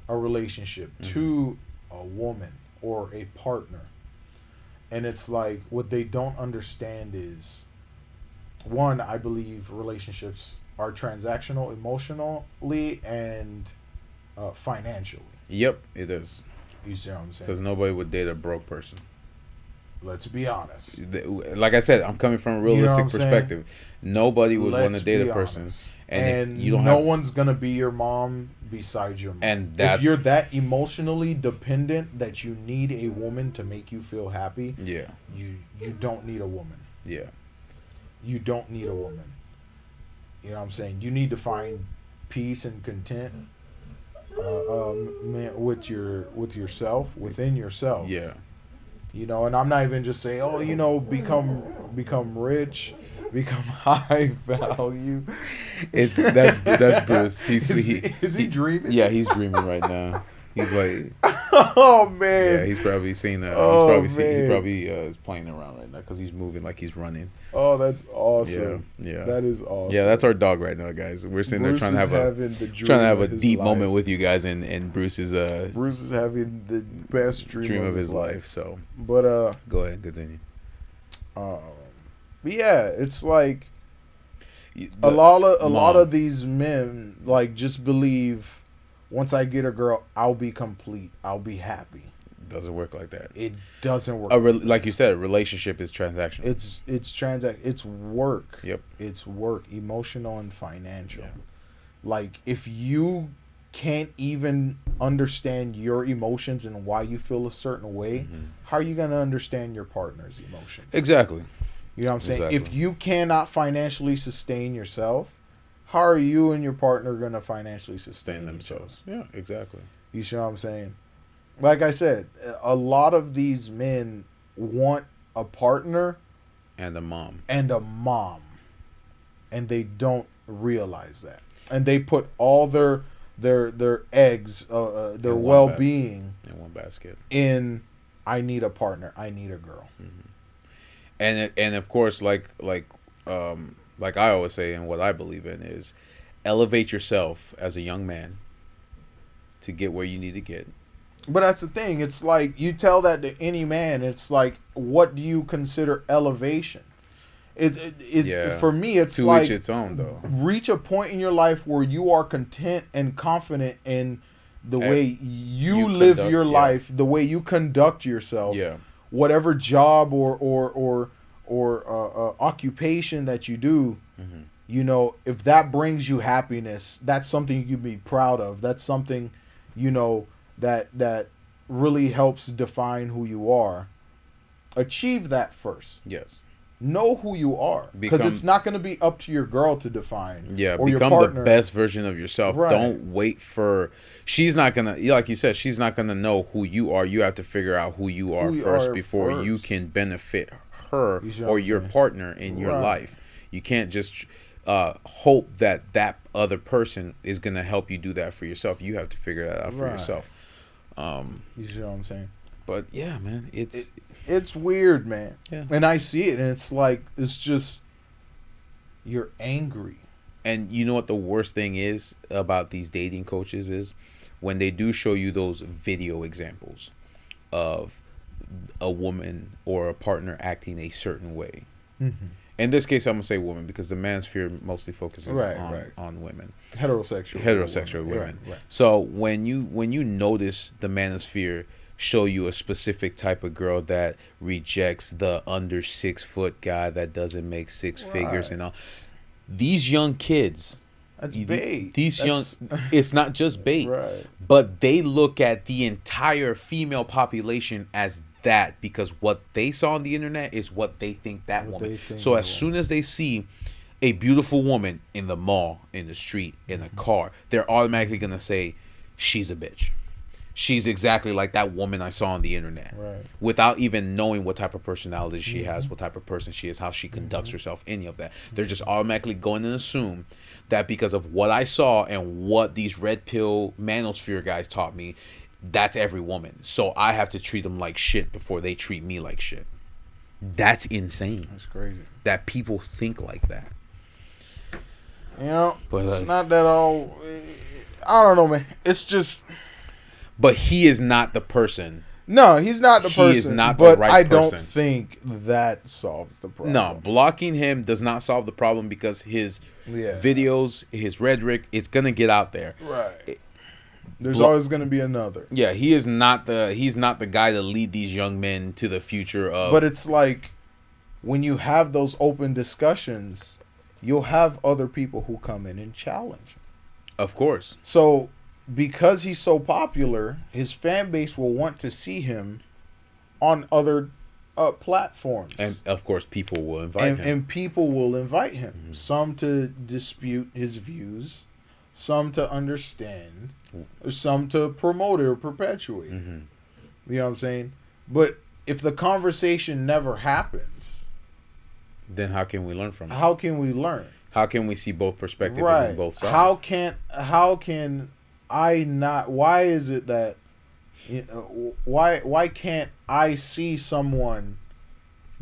Speaker 4: a relationship, to a woman or a partner. And it's like, what they don't understand is, one, I believe relationships are transactional emotionally and financially.
Speaker 1: Yep, it is.
Speaker 4: You see what I'm saying?
Speaker 1: Because nobody would date a broke person.
Speaker 4: Let's be honest.
Speaker 1: Like I said, I'm coming from a realistic perspective. Nobody would want to date a person.
Speaker 4: And you don't no one's going to be your mom besides your mom.
Speaker 1: And
Speaker 4: if you're that emotionally dependent that you need a woman to make you feel happy, you don't need a woman.
Speaker 1: Yeah.
Speaker 4: You don't need a woman. You know what I'm saying? You need to find peace and content with yourself, within yourself.
Speaker 1: Yeah.
Speaker 4: You know, and I'm not even just saying, oh, you know, become rich, become high value.
Speaker 1: That's Bruce.
Speaker 4: Is he dreaming?
Speaker 1: Yeah, he's dreaming right now. He's like,
Speaker 4: oh man.
Speaker 1: Yeah, he's probably seen that. He probably is playing around right now because he's moving like he's running.
Speaker 4: Oh, that's awesome.
Speaker 1: Yeah,
Speaker 4: that is awesome.
Speaker 1: Yeah, that's our dog right now, guys. We're sitting there trying to have a deep moment with you guys, and Bruce is
Speaker 4: having the best dream
Speaker 1: of his life. So,
Speaker 4: but
Speaker 1: go ahead, continue.
Speaker 4: But yeah, it's like a lot of these men like just believe, once I get a girl, I'll be complete. I'll be happy.
Speaker 1: Doesn't work like that.
Speaker 4: It doesn't work.
Speaker 1: Like you said, a relationship is transactional.
Speaker 4: It's work.
Speaker 1: Yep.
Speaker 4: It's work, emotional and financial. Yeah. Like, if you can't even understand your emotions and why you feel a certain way, how are you going to understand your partner's emotions?
Speaker 1: Exactly.
Speaker 4: You know what I'm saying? Exactly. If you cannot financially sustain yourself, how are you and your partner going to financially sustain themselves?
Speaker 1: Yeah, exactly.
Speaker 4: You see what I'm saying? Like I said, a lot of these men want a partner
Speaker 1: and a mom.
Speaker 4: And they don't realize that. And they put all their eggs, their well-being
Speaker 1: in one basket.
Speaker 4: I need a partner. I need a girl.
Speaker 1: Mm-hmm. And of course, like I always say, and what I believe in is elevate yourself as a young man to get where you need to get.
Speaker 4: But that's the thing. It's like you tell that to any man. It's like, what do you consider elevation? For me, it's
Speaker 1: to
Speaker 4: like
Speaker 1: each its own, though.
Speaker 4: Reach a point in your life where you are content and confident in the way you live your life, the way you conduct yourself.
Speaker 1: Yeah.
Speaker 4: Whatever job or occupation that you do, you know, if that brings you happiness, that's something you can be proud of. That's something, you know, that really helps define who you are. Achieve that first.
Speaker 1: Yes.
Speaker 4: Know who you are, because it's not going to be up to your girl to define.
Speaker 1: Yeah,
Speaker 4: or
Speaker 1: become
Speaker 4: your partner.
Speaker 1: The best version of yourself. Right. Don't wait for. She's not gonna, like you said, she's not gonna know who you are. You have to figure out who you are first before you can benefit her or your partner in your life. You can't just hope that other person is gonna help you do that for yourself. You have to figure that out for yourself.
Speaker 4: You see what I'm saying?
Speaker 1: But yeah, man,
Speaker 4: it's weird, man.
Speaker 1: Yeah.
Speaker 4: And I see it, and it's like, it's just, you're angry.
Speaker 1: And you know what the worst thing is about these dating coaches is when they do show you those video examples of a woman or a partner acting a certain way. Mm-hmm. In this case, I'm going to say woman because the manosphere mostly focuses on women. Heterosexual women. Right. So when you notice the manosphere show you a specific type of girl that rejects the under 6 foot guy that doesn't make six figures and all. These young kids, it's not just bait, but they look at the entire female population as that because what they saw on the internet is what they think that woman. So as soon as they see a beautiful woman in the mall, in the street, in a car, they're automatically gonna say she's a bitch. She's exactly like that woman I saw on the internet, without even knowing what type of personality she has, what type of person she is, how she conducts herself, any of that. They're just automatically going to assume that because of what I saw and what these red pill manosphere guys taught me, that's every woman. So I have to treat them like shit before they treat me like shit. That's insane.
Speaker 4: That's crazy.
Speaker 1: That people think like that.
Speaker 4: You know, but it's not that all. I don't know, man. It's just.
Speaker 1: But he is not the person.
Speaker 4: No, he's not the person. He is not the right person. But I don't think that solves the problem.
Speaker 1: No, blocking him does not solve the problem because his videos, his rhetoric, it's gonna get out there.
Speaker 4: Right. There's always gonna be another.
Speaker 1: Yeah, he's not the guy to lead these young men to the future of.
Speaker 4: But it's like when you have those open discussions, you'll have other people who come in and challenge.
Speaker 1: Of course.
Speaker 4: So. Because he's so popular, his fan base will want to see him on other platforms.
Speaker 1: And, of course, people will invite him.
Speaker 4: And people will invite him. Mm-hmm. Some to dispute his views, some to understand, some to promote it or perpetuate. Mm-hmm. You know what I'm saying? But if the conversation never happens...
Speaker 1: Then how can we learn from it?
Speaker 4: How can we learn?
Speaker 1: How can we see both perspectives on both sides?
Speaker 4: How can I not? Why is it that? Why can't I see someone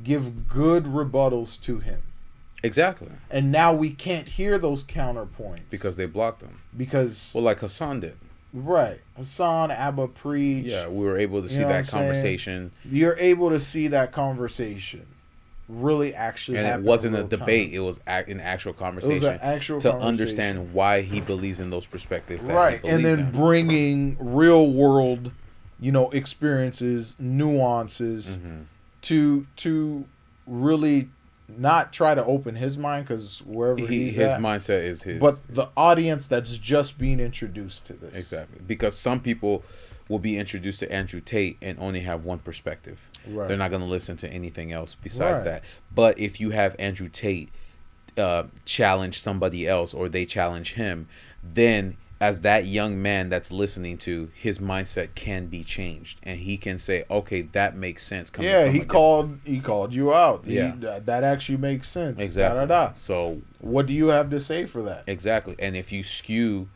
Speaker 4: give good rebuttals to him?
Speaker 1: Exactly.
Speaker 4: And now we can't hear those counterpoints
Speaker 1: because they blocked them.
Speaker 4: Because
Speaker 1: like Hassan did.
Speaker 4: Right, Hassan, Abba Preach.
Speaker 1: Yeah, we were able to see that conversation.
Speaker 4: You're able to see that conversation. Really actually
Speaker 1: and it wasn't a debate. It was an actual conversation to understand why he believes in those perspectives that he
Speaker 4: and then bringing real world experiences, nuances to really not try to open his mind, because wherever his
Speaker 1: mindset is his,
Speaker 4: but the audience that's just being introduced to this.
Speaker 1: Exactly, because some people will be introduced to Andrew Tate and only have one perspective. Right. They're not going to listen to anything else besides that. But if you have Andrew Tate challenge somebody else, or they challenge him, then as that young man that's listening to, his mindset can be changed, and he can say, okay, that makes sense.
Speaker 4: He called you out.
Speaker 1: Yeah,
Speaker 4: that actually makes sense.
Speaker 1: Exactly.
Speaker 4: Da.
Speaker 1: So
Speaker 4: what do you have to say for that?
Speaker 1: Exactly. And if you skew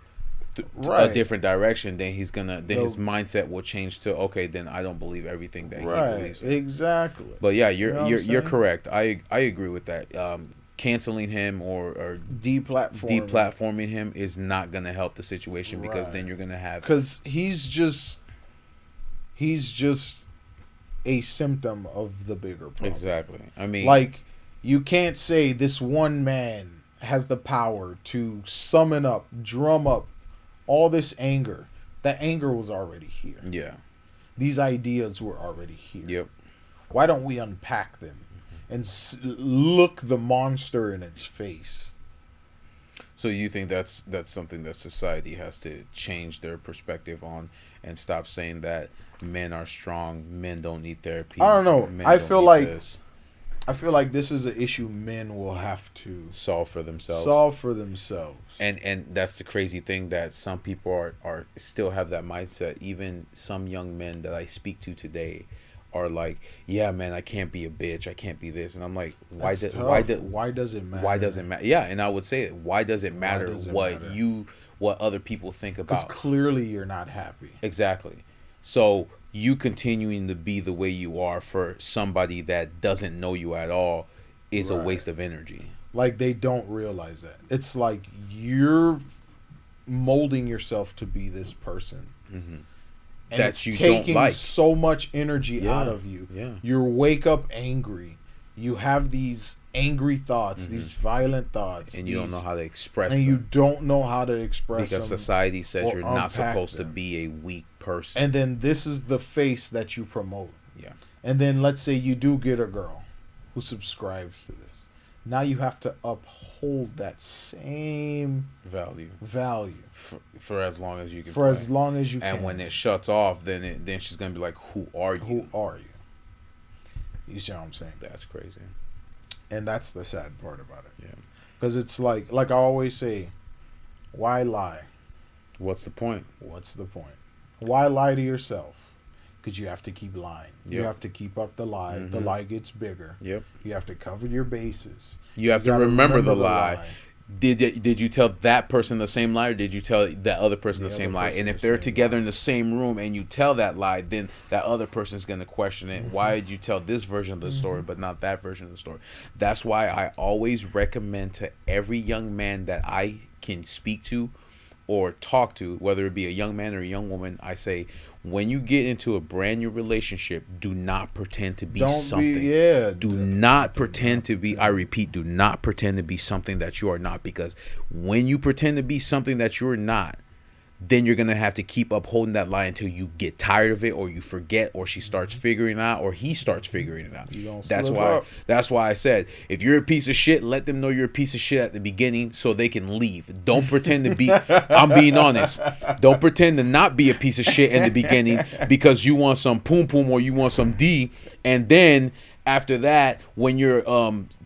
Speaker 1: a different direction, then his mindset will change to, okay, then I don't believe everything that he believes in.
Speaker 4: Exactly.
Speaker 1: But yeah, you're correct. I agree with that. Canceling him or deplatforming him is not going to help the situation, because then you're going to have,
Speaker 4: because he's just a symptom of the bigger problem.
Speaker 1: Exactly. I mean,
Speaker 4: like, you can't say this one man has the power to summon up, drum up all this anger. That anger was already here.
Speaker 1: Yeah.
Speaker 4: These ideas were already here.
Speaker 1: Yep.
Speaker 4: Why don't we unpack them and look the monster in its face?
Speaker 1: So you think that's something that society has to change their perspective on, and stop saying that men are strong, men don't need therapy?
Speaker 4: I don't know. I feel like this is an issue men will have to
Speaker 1: solve for themselves. And that's the crazy thing, that some people are still have that mindset. Even some young men that I speak to today are like, yeah, man, I can't be a bitch, I can't be this. And I'm like, why does it matter? Why does it matter? Yeah, and I would say, why does it matter what other people think about?
Speaker 4: Because clearly you're not happy.
Speaker 1: Exactly. So you continuing to be the way you are for somebody that doesn't know you at all is a waste of energy.
Speaker 4: Like, they don't realize that. It's like you're molding yourself to be this person.
Speaker 1: Mm-hmm.
Speaker 4: And that you taking don't like. So much energy out of you.
Speaker 1: Yeah.
Speaker 4: You wake up angry. You have these angry thoughts, these violent thoughts,
Speaker 1: and you don't know how to express them.
Speaker 4: And you don't know how to express them,
Speaker 1: because society says you're not supposed to be a weak person.
Speaker 4: And then this is the face that you promote.
Speaker 1: Yeah.
Speaker 4: And then let's say you do get a girl who subscribes to this. Now you have to uphold that same
Speaker 1: value for as long as you can.
Speaker 4: As long as you can.
Speaker 1: And when it shuts off, then she's gonna be like, "Who are you?
Speaker 4: Who are you?" You see what I'm saying?
Speaker 1: That's crazy.
Speaker 4: And that's the sad part about it.
Speaker 1: Yeah.
Speaker 4: Because it's like I always say, why lie?
Speaker 1: What's the point?
Speaker 4: Why lie to yourself? Because you have to keep lying.
Speaker 1: Yep.
Speaker 4: You have to keep up the lie. Mm-hmm. The lie gets bigger.
Speaker 1: Yep.
Speaker 4: You have to cover your bases.
Speaker 1: You have to remember the lie. Did you tell that person the same lie, or did you tell that other person the same lie? And if they're together in the same room and you tell that lie, then that other person is going to question it. Mm-hmm. Why did you tell this version of the story but not that version of the story? That's why I always recommend to every young man that I can speak to or talk to, whether it be a young man or a young woman, I say, when you get into a brand new relationship, do not pretend to be something. Do not pretend to be, I repeat, do not pretend to be something that you are not, because when you pretend to be something that you're not, then you're going to have to keep upholding that lie until you get tired of it, or you forget, or she starts figuring it out, or he starts figuring it out. That's why I said, if you're a piece of shit, let them know you're a piece of shit at the beginning so they can leave. Don't pretend to be, I'm being honest, don't pretend to not be a piece of shit in the beginning because you want some poom poom or you want some D, and then after that, when you're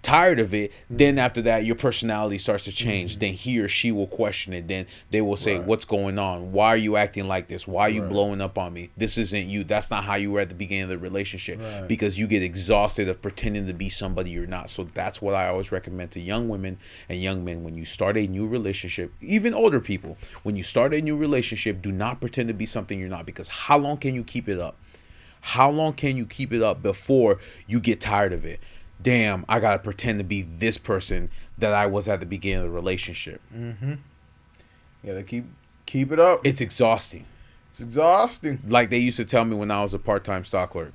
Speaker 1: tired of it, then after that, your personality starts to change. Then he or she will question it. Then they will say, what's going on? Why are you acting like this? Why are you blowing up on me? This isn't you. That's not how you were at the beginning of the relationship. Because you get exhausted of pretending to be somebody you're not. So that's what I always recommend to young women and young men. When you start a new relationship, even older people, when you start a new relationship, do not pretend to be something you're not. Because how long can you keep it up? How long can you keep it up before you get tired of it? Damn, I gotta pretend to be this person that I was at the beginning of the relationship.
Speaker 4: Mm-hmm. You gotta keep it up.
Speaker 1: It's exhausting. Like they used to tell me when I was a part-time stock clerk.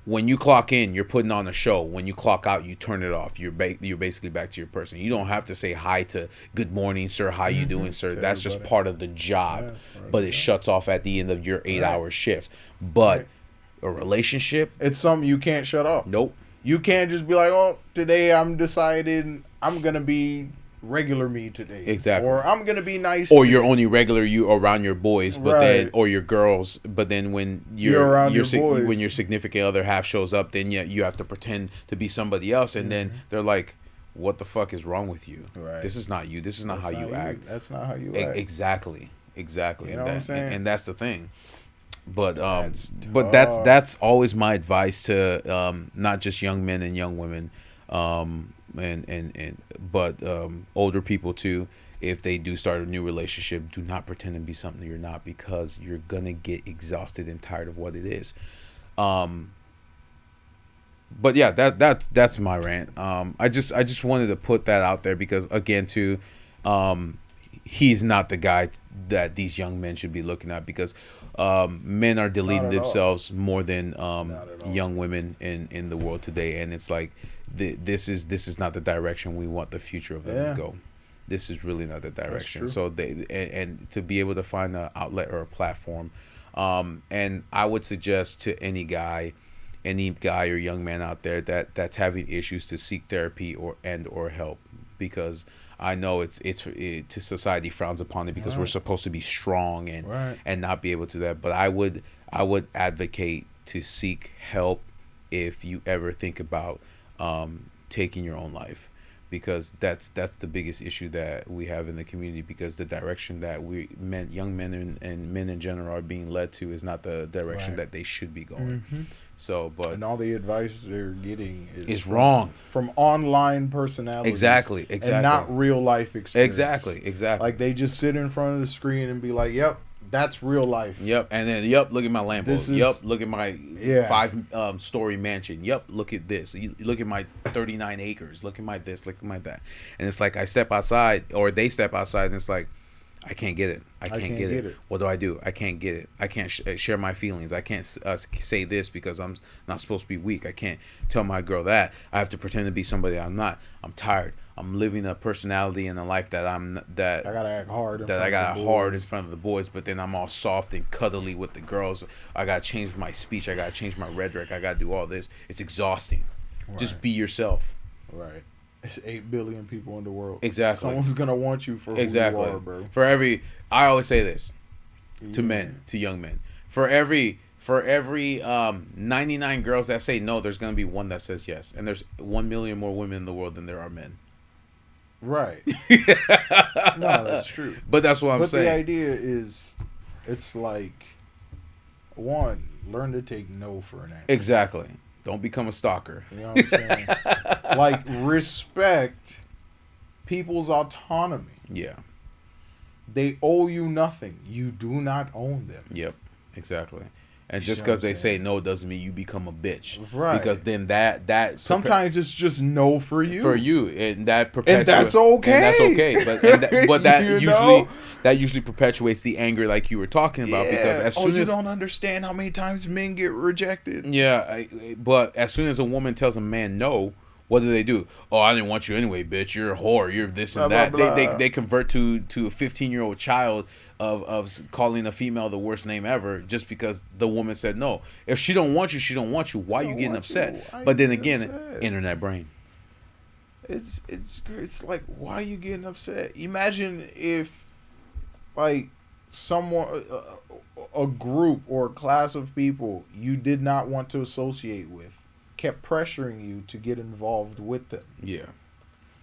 Speaker 1: When you clock in, you're putting on a show. When you clock out, you turn it off. You're basically back to your person. You don't have to say hi to good morning, sir. How you doing, sir? That's just part of the job. But it shuts off at the end of your 8-hour shift. But a relationship,
Speaker 4: it's something you can't shut off.
Speaker 1: Nope.
Speaker 4: You can't just be like, oh, today I'm deciding I'm gonna be regular me today.
Speaker 1: Exactly.
Speaker 4: Or I'm gonna be nice.
Speaker 1: Or you're only regular you around your boys, but then or your girls, but then when you're around your boys, when your significant other half shows up, then you have to pretend to be somebody else, and then they're like, what the fuck is wrong with you?
Speaker 4: Right.
Speaker 1: This is not you. This is not how you act.
Speaker 4: That's not how you act.
Speaker 1: Exactly.
Speaker 4: You know
Speaker 1: what
Speaker 4: I'm saying?
Speaker 1: And that's the thing. But
Speaker 4: that's
Speaker 1: that's always my advice to not just young men and young women, but older people too. If they do start a new relationship, do not pretend to be something you're not, because you're gonna get exhausted and tired of what it is. But yeah, that's my rant. I just wanted to put that out there because, again, too, he's not the guy that these young men should be looking at, because men are deleting themselves more than young women in the world today, and it's like this is not the direction we want the future of them to go. This is really not the direction. So and to be able to find an outlet or a platform, and I would suggest to any guy or young man out there that's having issues to seek therapy or help, because I know it's to society frowns upon it, because we're supposed to be strong and not be able to that. But I would advocate to seek help if you ever think about taking your own life, because that's the biggest issue that we have in the community, because the direction that young men and men in general are being led to is not the direction that they should be going. So, and
Speaker 4: all the advice they're getting is
Speaker 1: wrong
Speaker 4: from online personalities.
Speaker 1: Exactly.
Speaker 4: And not real life experience.
Speaker 1: Exactly.
Speaker 4: Like, they just sit in front of the screen and be like, "Yep, that's real life."
Speaker 1: Yep, and then look at my Lambo. Yep, look at my 5-story mansion. Yep, look at this. Look at my 39 acres. Look at my this. Look at my that. And it's like I step outside, or they step outside, and it's like, I can't get it. I can't get it. What do? I can't get it. I can't share my feelings. I can't say this because I'm not supposed to be weak. I can't tell my girl that. I have to pretend to be somebody I'm not. I'm tired. I'm living a personality and a life that I
Speaker 4: gotta act hard.
Speaker 1: In front of the boys, but then I'm all soft and cuddly with the girls. I gotta change my speech. I gotta change my rhetoric. I gotta do all this. It's exhausting. Right. Just be yourself.
Speaker 4: Right. It's 8 billion people in the world.
Speaker 1: Exactly.
Speaker 4: Someone's gonna want you for who you are, bro.
Speaker 1: I always say this to men, to young men. For every 99 girls that say no, there's gonna be one that says yes, and there's 1 million more women in the world than there are men.
Speaker 4: Right. No, that's true.
Speaker 1: But that's what I'm saying.
Speaker 4: But the idea is, it's like, one, learn to take no for an answer.
Speaker 1: Exactly. Don't become a stalker.
Speaker 4: You know what I'm saying? Like, respect people's autonomy.
Speaker 1: Yeah.
Speaker 4: They owe you nothing. You do not own them.
Speaker 1: Yep. Exactly. And just because they say no doesn't mean you become a bitch.
Speaker 4: Right.
Speaker 1: Because then that
Speaker 4: sometimes it's just no for you.
Speaker 1: For you. And that perpetuates.
Speaker 4: And that's okay.
Speaker 1: And that's okay. But that usually perpetuates the anger, like you were talking about. Because as soon as
Speaker 4: you don't understand how many times men get rejected.
Speaker 1: Yeah. But as soon as a woman tells a man no, what do? Oh, I didn't want you anyway, bitch. You're a whore. You're this and that. Blah, blah. They convert to a 15-year-old child of calling a female the worst name ever just because the woman said no. If she don't want you, she don't want you. Why are you getting upset? But then again, internet brain.
Speaker 4: It's like, why are you getting upset? Imagine if, like, someone, a group or a class of people you did not want to associate with kept pressuring you to get involved with them.
Speaker 1: Yeah.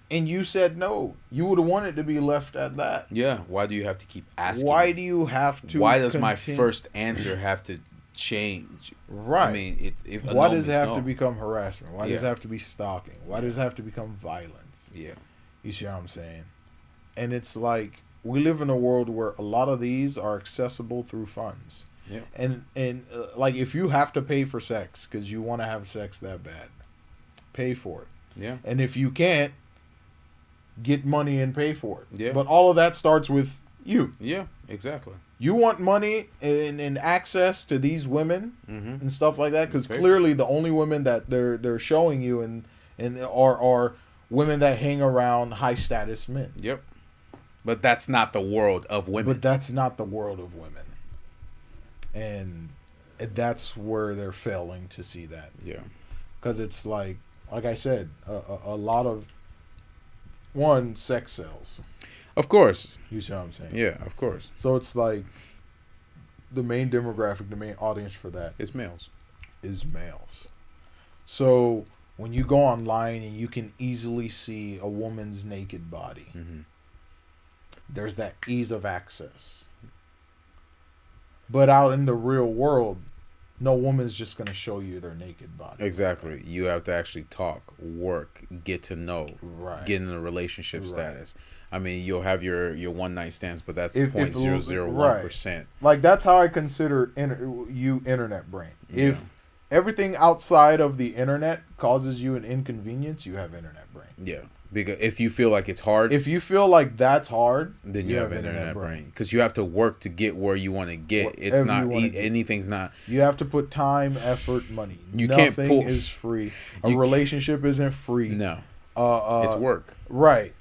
Speaker 4: And you said no. You would have wanted to be left at that.
Speaker 1: Yeah. Why do you have to keep asking?
Speaker 4: Why do you have to?
Speaker 1: Why does my first answer have to change?
Speaker 4: Right.
Speaker 1: I mean,
Speaker 4: why does it have to become harassment? Why does it have to be stalking? Why does it have to become violence?
Speaker 1: Yeah.
Speaker 4: You see what I'm saying? And it's like, we live in a world where a lot of these are accessible through funds.
Speaker 1: Yeah.
Speaker 4: And like, if you have to pay for sex because you want to have sex that bad, pay for it.
Speaker 1: Yeah.
Speaker 4: And if you can't, get money and pay for it.
Speaker 1: Yeah.
Speaker 4: But all of that starts with you.
Speaker 1: Yeah, exactly.
Speaker 4: You want money and access to these women and stuff like that, because clearly the only women that they're showing you and are women that hang around high status men.
Speaker 1: Yep. But that's not the world of women.
Speaker 4: And that's where they're failing to see that.
Speaker 1: Yeah.
Speaker 4: Because it's like I said, a lot of sex sells.
Speaker 1: Of course.
Speaker 4: You see what I'm saying?
Speaker 1: Yeah, of course.
Speaker 4: So it's like the main demographic, the main audience for that
Speaker 1: is males.
Speaker 4: So when you go online and you can easily see a woman's naked body, there's that ease of access. But out in the real world, no woman's just going to show you their naked body.
Speaker 1: Exactly. You have to actually talk, work, get to know, get in a relationship status. I mean, you'll have your one night stands, but that's 0.001%.
Speaker 4: Like, that's how I consider internet brain.
Speaker 1: Yeah.
Speaker 4: If everything outside of the internet causes you an inconvenience, you have internet brain.
Speaker 1: Yeah. Because if you feel like it's hard,
Speaker 4: if you feel like that's hard,
Speaker 1: then you have internet brain. Because you have to work to get where you want to get. It's not anything's not.
Speaker 4: You have to put time, effort, money.
Speaker 1: Nothing
Speaker 4: is free. A relationship isn't free.
Speaker 1: No. It's work.
Speaker 4: Right.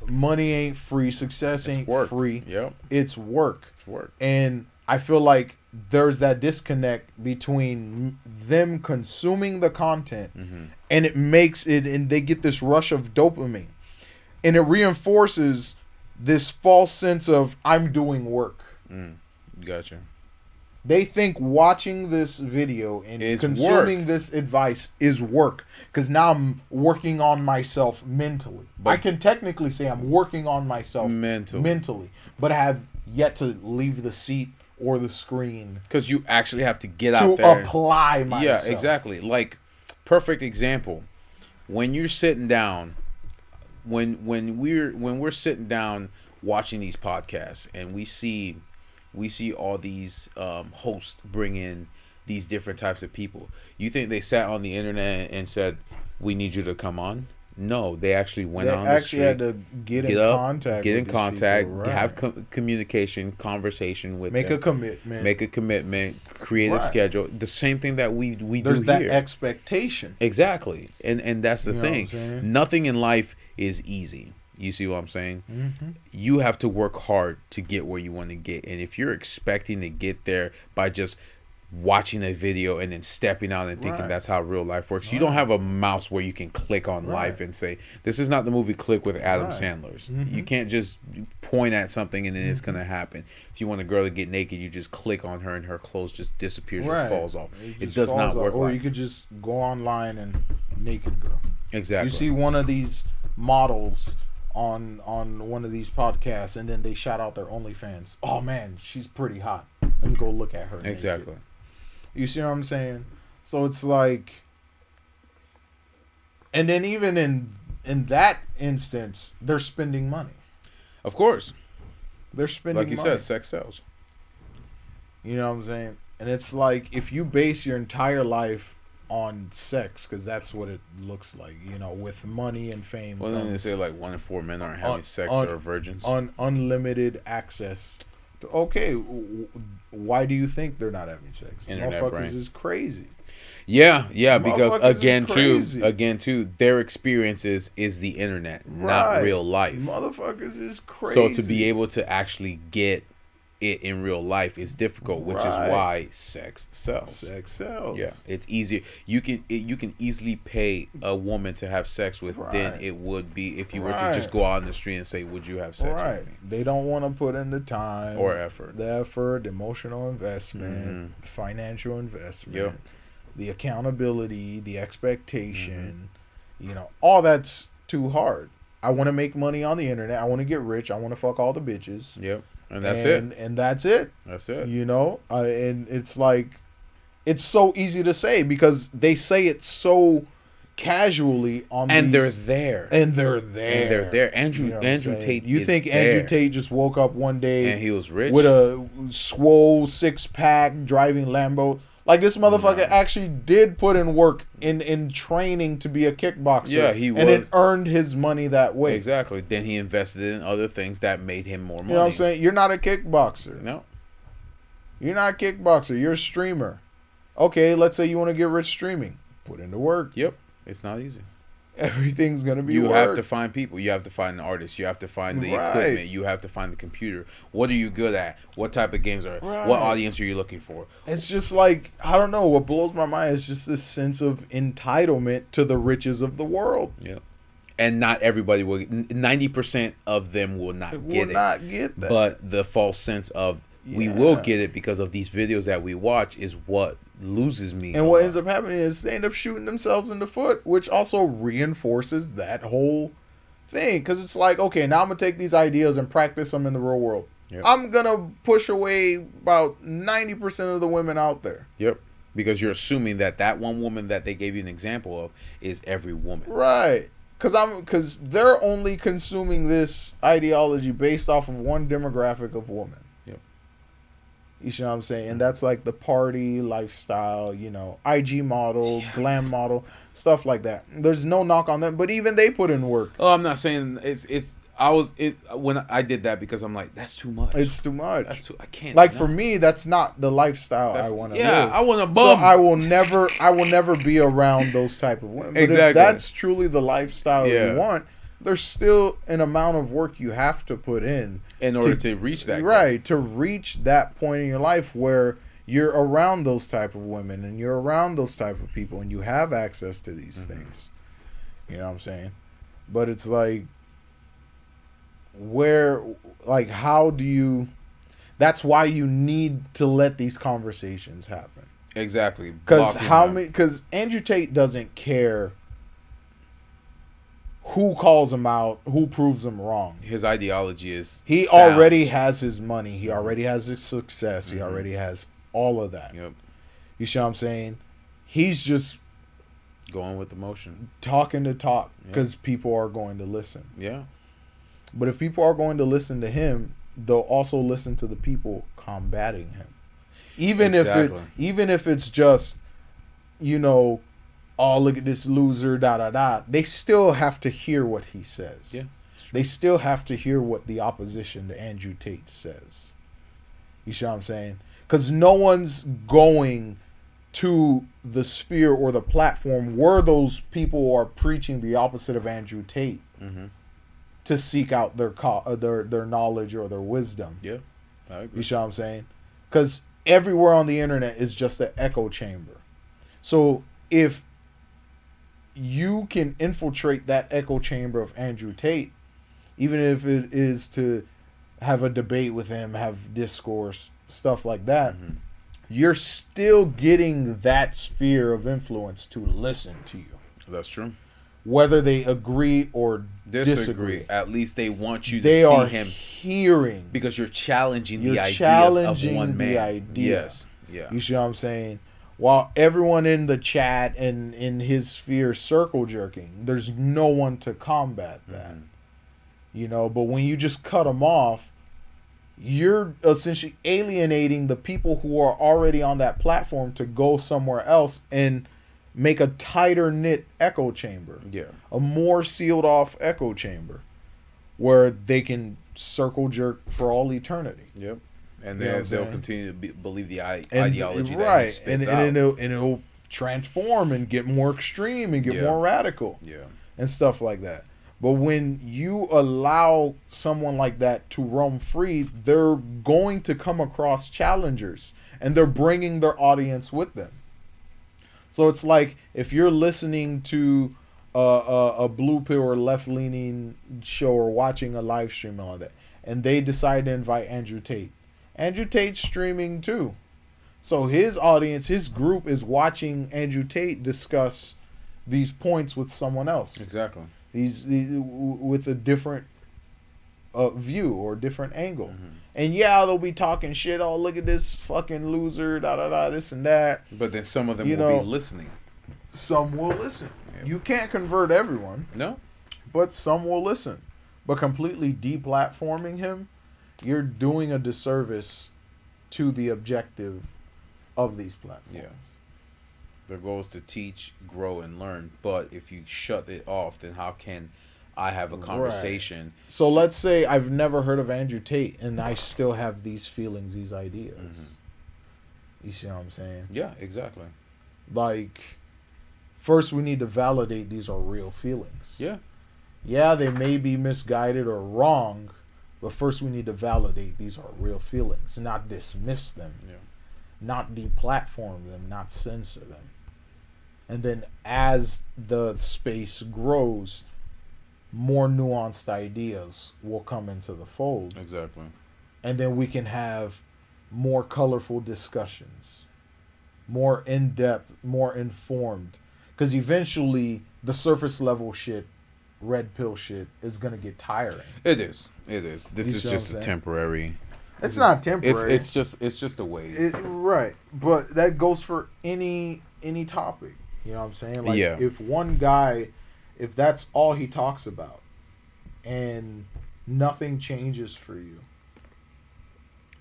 Speaker 4: Money ain't free. Success ain't free.
Speaker 1: Yep.
Speaker 4: It's work.
Speaker 1: It's work.
Speaker 4: And I feel like there's that disconnect between them consuming the content and it makes it, and they get this rush of dopamine, and it reinforces this false sense of I'm doing work.
Speaker 1: Gotcha.
Speaker 4: They think watching this video and consuming this advice is work, because now I'm working on myself mentally. But I can technically say I'm working on myself mentally, but I have yet to leave the seat or the screen,
Speaker 1: because you actually have to get out there
Speaker 4: to apply myself.
Speaker 1: Yeah, exactly. Like, perfect example, when you're sitting down, when we're sitting down watching these podcasts, and we see all these hosts bring in these different types of people. You think they sat on the internet and said, "We need you to come on"? No, they actually went on the street.
Speaker 4: They actually had to get in contact,
Speaker 1: right. Have communication, conversation with
Speaker 4: them.
Speaker 1: Make a commitment, create a schedule. The same thing that we do here.
Speaker 4: There's that expectation.
Speaker 1: Exactly. And that's the thing. Nothing in life is easy. You see what I'm saying? You have to work hard to get where you want to get. And if you're expecting to get there by just watching a video and then stepping out and thinking that's how real life works, you don't have a mouse where you can click on life and say, this is not the movie Click with Adam Sandler's. You can't just point at something and then it's going to happen. If you want a girl to get naked, you just click on her and her clothes just disappears or falls off. It does not work.
Speaker 4: Or you could just go online and naked girl.
Speaker 1: Exactly.
Speaker 4: You see one of these models on one of these podcasts, and then they shout out their OnlyFans. Oh man, she's pretty hot. Let me go look at her.
Speaker 1: Exactly.
Speaker 4: Naked. You see what I'm saying? So it's like, and then even in that instance, they're spending money.
Speaker 1: Of course.
Speaker 4: They're spending money.
Speaker 1: Like you said, sex sells.
Speaker 4: You know what I'm saying? And it's like, if you base your entire life on sex, because that's what it looks like, you know, with money and fame.
Speaker 1: Well, then they say like 1 in 4 men aren't having sex or are virgins.
Speaker 4: On unlimited access. Okay, why do you think they're not having sex?
Speaker 1: Internet
Speaker 4: motherfuckers
Speaker 1: brain
Speaker 4: is crazy.
Speaker 1: Yeah, because again too, their experiences is the internet, not real life.
Speaker 4: Motherfuckers is crazy.
Speaker 1: So to be able to actually get it in real life is difficult, which is why sex sells.
Speaker 4: Sex sells.
Speaker 1: Yeah, it's easier. You can easily pay a woman to have sex with than it would be if you were to just go out in the street and say, "Would you have sex with me?"
Speaker 4: They don't want to put in the time
Speaker 1: or effort,
Speaker 4: the emotional investment, financial investment, the accountability, the expectation. You know, all that's too hard. I want to make money on the internet. I want to get rich. I want to fuck all the bitches.
Speaker 1: Yep. And that's it.
Speaker 4: And that's it.
Speaker 1: That's it.
Speaker 4: You know? And it's like, it's so easy to say because they say it so casually on
Speaker 1: they're there.
Speaker 4: Andrew
Speaker 1: Tate
Speaker 4: You think Andrew Tate just woke up one day
Speaker 1: and he was rich?
Speaker 4: With a swole 6-pack driving Lambo? Like, this motherfucker actually did put in work in training to be a kickboxer.
Speaker 1: Yeah, he was.
Speaker 4: And it earned his money that way.
Speaker 1: Exactly. Then he invested in other things that made him more money.
Speaker 4: You know what I'm saying? You're not a kickboxer.
Speaker 1: No.
Speaker 4: You're not a kickboxer. You're a streamer. Okay, let's say you want to get rich streaming. Put in the work.
Speaker 1: Yep. It's not easy.
Speaker 4: Everything's going to be
Speaker 1: You
Speaker 4: work.
Speaker 1: have to find people. You have to find an artist. You have to find the equipment. You have to find the computer. What are you good at? What type of games are What audience are you looking for?
Speaker 4: It's just like, I don't know. What blows my mind is just this sense of entitlement to the riches of the world.
Speaker 1: Yep. And not everybody will. 90% of them will not get
Speaker 4: that.
Speaker 1: But the false sense of we will get it because of these videos that we watch is what loses me.
Speaker 4: And what ends up happening is they end up shooting themselves in the foot, which also reinforces that whole thing. Because it's like, okay, now I'm going to take these ideas and practice them in the real world. Yep. I'm going to push away about 90% of the women out there.
Speaker 1: Yep. Because you're assuming that one woman that they gave you an example of is every woman.
Speaker 4: Right. Because they're only consuming this ideology based off of one demographic of women.
Speaker 1: Yep.
Speaker 4: You see what I'm saying? And that's like the party lifestyle, IG model, glam model, stuff like that. There's no knock on them, but even they put in work.
Speaker 1: Oh, I'm not saying when I did that because I'm like, that's too much.
Speaker 4: It's too much.
Speaker 1: I can't.
Speaker 4: Like for me, that's not the lifestyle I want to live.
Speaker 1: Yeah, I want to bum.
Speaker 4: So I will never be around those type of women. But
Speaker 1: exactly.
Speaker 4: If that's truly the lifestyle you want, there's still an amount of work you have to put in
Speaker 1: order to reach that goal.
Speaker 4: Right, to reach that point in your life where you're around those type of women and you're around those type of people and you have access to these things. You know what I'm saying? But it's like, how do you... That's why you need to let these conversations happen.
Speaker 1: Exactly.
Speaker 4: Because Andrew Tate doesn't care who calls him out, who proves him wrong.
Speaker 1: His ideology is
Speaker 4: He
Speaker 1: sound.
Speaker 4: already has his money. He already has his success. He already has all of that.
Speaker 1: Yep.
Speaker 4: You see what I'm saying? He's just
Speaker 1: going with the motion.
Speaker 4: Talking to talk because people are going to listen.
Speaker 1: Yeah.
Speaker 4: But if people are going to listen to him, they'll also listen to the people combating him. Even if it's just, oh, look at this loser, they still have to hear what he says.
Speaker 1: Yeah.
Speaker 4: They still have to hear what the opposition to Andrew Tate says. You see what I'm saying? Because no one's going to the sphere or the platform where those people are preaching the opposite of Andrew Tate to seek out their knowledge or their wisdom.
Speaker 1: Yeah, I agree.
Speaker 4: You see what I'm saying? Because everywhere on the internet is just an echo chamber. So if you can infiltrate that echo chamber of Andrew Tate, even if it is to have a debate with him, have discourse, stuff like that, you're still getting that sphere of influence to listen to you.
Speaker 1: That's true.
Speaker 4: Whether they agree or disagree.
Speaker 1: At least they want you to see him
Speaker 4: hearing.
Speaker 1: Because you're challenging the ideas of one man.
Speaker 4: Idea.
Speaker 1: Yes. Yeah.
Speaker 4: You see what I'm saying? While everyone in the chat and in his sphere circle jerking, there's no one to combat that. But when you just cut them off, you're essentially alienating the people who are already on that platform to go somewhere else and make a tighter knit echo chamber.
Speaker 1: Yeah.
Speaker 4: A more sealed off echo chamber where they can circle jerk for all eternity.
Speaker 1: Yep. And they'll continue to believe the ideology that he spits out.
Speaker 4: And it'll transform and get more extreme and get more radical.
Speaker 1: Yeah.
Speaker 4: And stuff like that. But when you allow someone like that to roam free, they're going to come across challengers. And they're bringing their audience with them. So it's like if you're listening to a blue pill or left-leaning show or watching a live stream and all that, and they decide to invite Andrew Tate. Andrew Tate's streaming too. So his audience, his group is watching Andrew Tate discuss these points with someone else.
Speaker 1: Exactly.
Speaker 4: These with a different view or different angle. And they'll be talking shit. Oh, look at this fucking loser, this and that.
Speaker 1: But then some of them will be listening.
Speaker 4: Some will listen. Yep. You can't convert everyone.
Speaker 1: No.
Speaker 4: But some will listen. But completely deplatforming him, you're doing a disservice to the objective of these platforms.
Speaker 1: Yeah. Their goal is to teach, grow, and learn. But if you shut it off, then how can I have a conversation?
Speaker 4: Right. So let's say I've never heard of Andrew Tate, and I still have these feelings, these ideas. You see what I'm saying?
Speaker 1: Yeah, exactly.
Speaker 4: Like, first we need to validate these are real feelings.
Speaker 1: Yeah.
Speaker 4: Yeah, they may be misguided or wrong, but first we need to validate these are real feelings, not dismiss them, not deplatform them, not censor them. And then as the space grows, more nuanced ideas will come into the fold.
Speaker 1: Exactly.
Speaker 4: And then we can have more colorful discussions. more in depth, more informed. Because eventually, the surface level shit, red pill shit, is gonna get tiring.
Speaker 1: It is. It is. This is just a temporary.
Speaker 4: It's not temporary.
Speaker 1: It's just a wave.
Speaker 4: Right, but that goes for any topic. You know what I'm saying? Like, if one guy, if that's all he talks about, and nothing changes for you,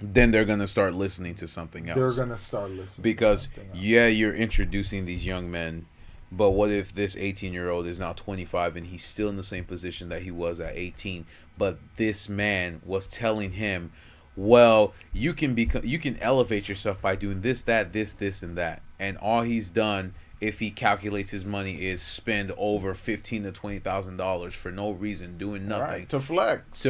Speaker 1: then they're gonna start listening to something else.
Speaker 4: They're gonna start listening
Speaker 1: because you're introducing these young men, but what if this 18-year-old is now 25 and he's still in the same position that he was at 18, but this man was telling him, well, you can elevate yourself by doing this, that, this, and that, and all he's done, if he calculates his money, is spend over $15,000 to $20,000 for no reason, doing nothing,
Speaker 4: right, to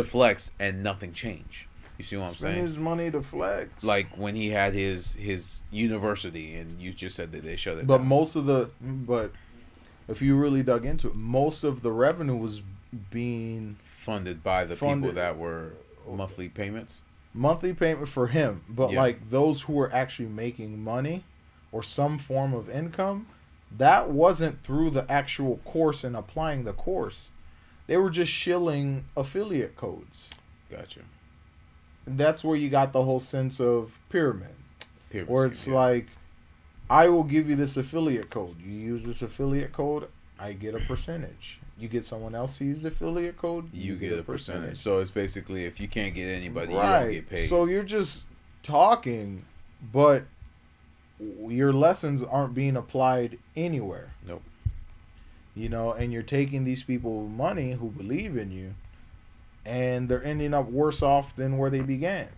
Speaker 4: flex,
Speaker 1: and nothing changed. You see what I'm saying?
Speaker 4: Spend his money to flex.
Speaker 1: Like when he had his university, and you just said that they shut it
Speaker 4: down. But if you really dug into it, most of the revenue was being
Speaker 1: funded by the people that were monthly payments.
Speaker 4: Monthly payment for him, but like those who were actually making money or some form of income, that wasn't through the actual course and applying the course. They were just shilling affiliate codes.
Speaker 1: Gotcha.
Speaker 4: And that's where you got the whole sense of pyramid where it's like, I will give you this affiliate code. You use this affiliate code, I get a percentage. You get someone else to use the affiliate code,
Speaker 1: you get a percentage. So it's basically, if you can't get anybody, you
Speaker 4: right,
Speaker 1: don't get paid.
Speaker 4: So you're just talking, but your lessons aren't being applied anywhere.
Speaker 1: Nope.
Speaker 4: You know, and you're taking these people with money who believe in you, and they're ending up worse off than where they began.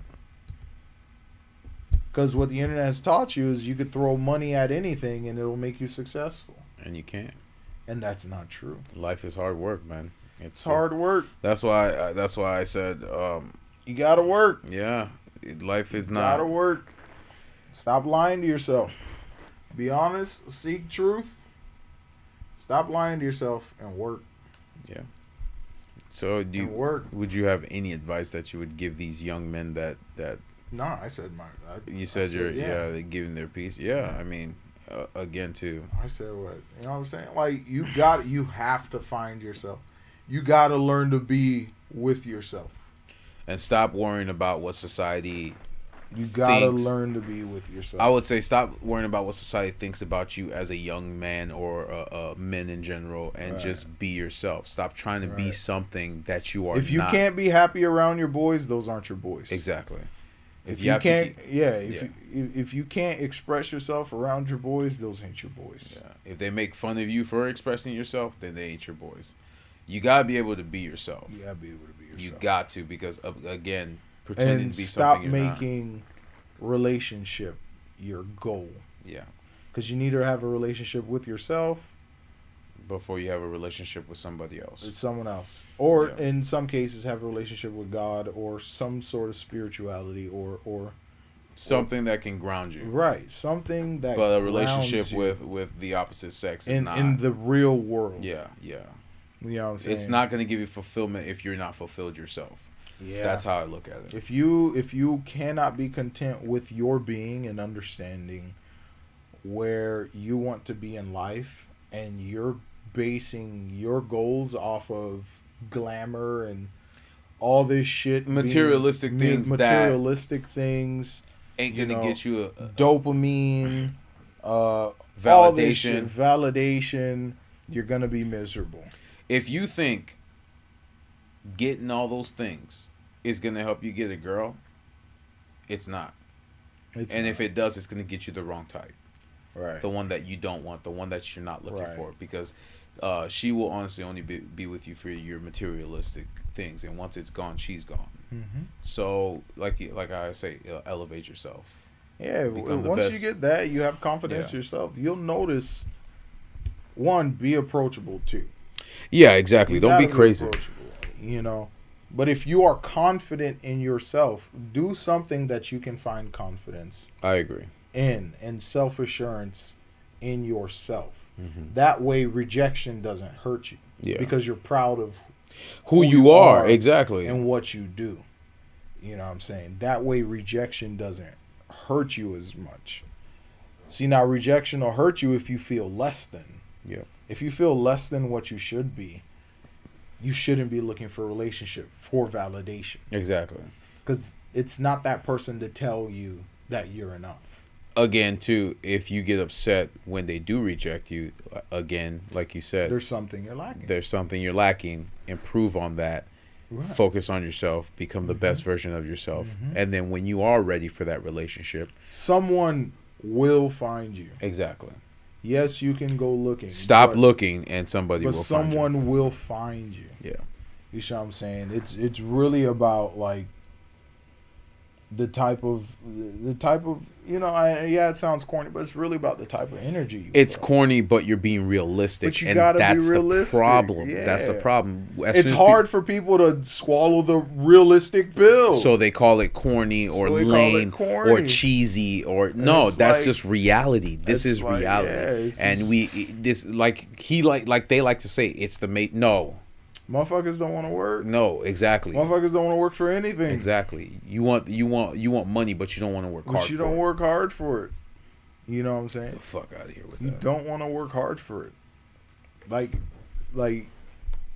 Speaker 4: Because what the internet has taught you is you could throw money at anything and it'll make you successful.
Speaker 1: And you can't.
Speaker 4: And that's not true.
Speaker 1: Life is hard work, man.
Speaker 4: It's hard work.
Speaker 1: That's why I said
Speaker 4: you gotta work.
Speaker 1: Yeah, life is not.
Speaker 4: Gotta work. Stop lying to yourself. Be honest. Seek truth. Stop lying to yourself and work.
Speaker 1: Yeah. So would you have any advice that you would give these young men that
Speaker 4: No, I said
Speaker 1: you're giving their piece. Yeah, I mean, again too.
Speaker 4: I said what? You know what I'm saying? Like you have to find yourself. You got to learn to be with yourself.
Speaker 1: And stop worrying about what society
Speaker 4: You got to learn to be with yourself.
Speaker 1: I would say stop worrying about what society thinks about you as a young man or men in general, and just be yourself. Stop trying to be something that you are not.
Speaker 4: If you can't be happy around your boys, those aren't your boys.
Speaker 1: Exactly.
Speaker 4: If you can't express yourself around your boys, those ain't your boys.
Speaker 1: Yeah. If they make fun of you for expressing yourself, then they ain't your boys. You gotta be able to be yourself.
Speaker 4: You gotta be able to be yourself.
Speaker 1: You got to, because again, pretending to be something you're not.
Speaker 4: Stop making relationship your goal.
Speaker 1: Yeah.
Speaker 4: Because you need to have a relationship with yourself
Speaker 1: before you have a relationship with somebody else.
Speaker 4: With someone else. Or in some cases have a relationship with God or some sort of spirituality or
Speaker 1: something that can ground you.
Speaker 4: Right. Something that
Speaker 1: But a relationship with the opposite sex is not.
Speaker 4: In the real world.
Speaker 1: Yeah, yeah.
Speaker 4: You know what I'm saying?
Speaker 1: It's not going to give you fulfillment if you're not fulfilled yourself.
Speaker 4: Yeah.
Speaker 1: That's how I look at it.
Speaker 4: If you cannot be content with your being and understanding where you want to be in life, and you're basing your goals off of glamour and all this shit,
Speaker 1: materialistic things ain't gonna get you a
Speaker 4: dopamine, validation, you're gonna be miserable.
Speaker 1: If you think getting all those things is gonna help you get a girl, it's not. If it does, it's gonna get you the wrong type.
Speaker 4: Right.
Speaker 1: The one that you don't want, the one that you're not looking for, because she will honestly only be with you for your materialistic things, and once it's gone, she's gone.
Speaker 4: Mm-hmm.
Speaker 1: So, like I say, elevate yourself.
Speaker 4: Yeah. Once you get that, you have confidence in yourself. You'll notice. One, be approachable too.
Speaker 1: Yeah, exactly. Don't be crazy.
Speaker 4: You know, but if you are confident in yourself, do something that you can find confidence.
Speaker 1: I agree.
Speaker 4: And self-assurance in yourself.
Speaker 1: Mm-hmm.
Speaker 4: That way rejection doesn't hurt you.
Speaker 1: Yeah.
Speaker 4: Because you're proud of
Speaker 1: who you are. Exactly.
Speaker 4: And what you do. You know what I'm saying? That way rejection doesn't hurt you as much. See, now rejection will hurt you if you feel less than.
Speaker 1: Yeah.
Speaker 4: If you feel less than what you should be, you shouldn't be looking for a relationship for validation.
Speaker 1: Exactly.
Speaker 4: Because it's not that person to tell you that you're enough.
Speaker 1: Again, too, if you get upset when they do reject you, again, like you said,
Speaker 4: there's something you're lacking.
Speaker 1: There's something you're lacking. Improve on that. Right. Focus on yourself. Become the best version of yourself. And then when you are ready for that relationship,
Speaker 4: someone will find you.
Speaker 1: Exactly.
Speaker 4: Yes, you can go looking.
Speaker 1: Stop looking, and somebody will find you.
Speaker 4: But someone will find you.
Speaker 1: Yeah.
Speaker 4: You see what I'm saying? It's really about like the type of it sounds corny, but it's really about the type of energy.
Speaker 1: It's corny, but you're being realistic,
Speaker 4: but you gotta be realistic.
Speaker 1: The problem. Yeah. That's the problem.
Speaker 4: It's hard for people to swallow the realistic pill.
Speaker 1: So they call it corny or lame or cheesy or no. That's just reality. This is reality, and they like to say it's the mate. No.
Speaker 4: Motherfuckers don't want to work.
Speaker 1: No, exactly.
Speaker 4: Motherfuckers don't want to work for anything.
Speaker 1: Exactly. You want money, but you don't want to work hard for it.
Speaker 4: But you don't work hard for it. You know what I'm saying?
Speaker 1: Get the fuck out of here with that.
Speaker 4: You don't want to work hard for it. Like,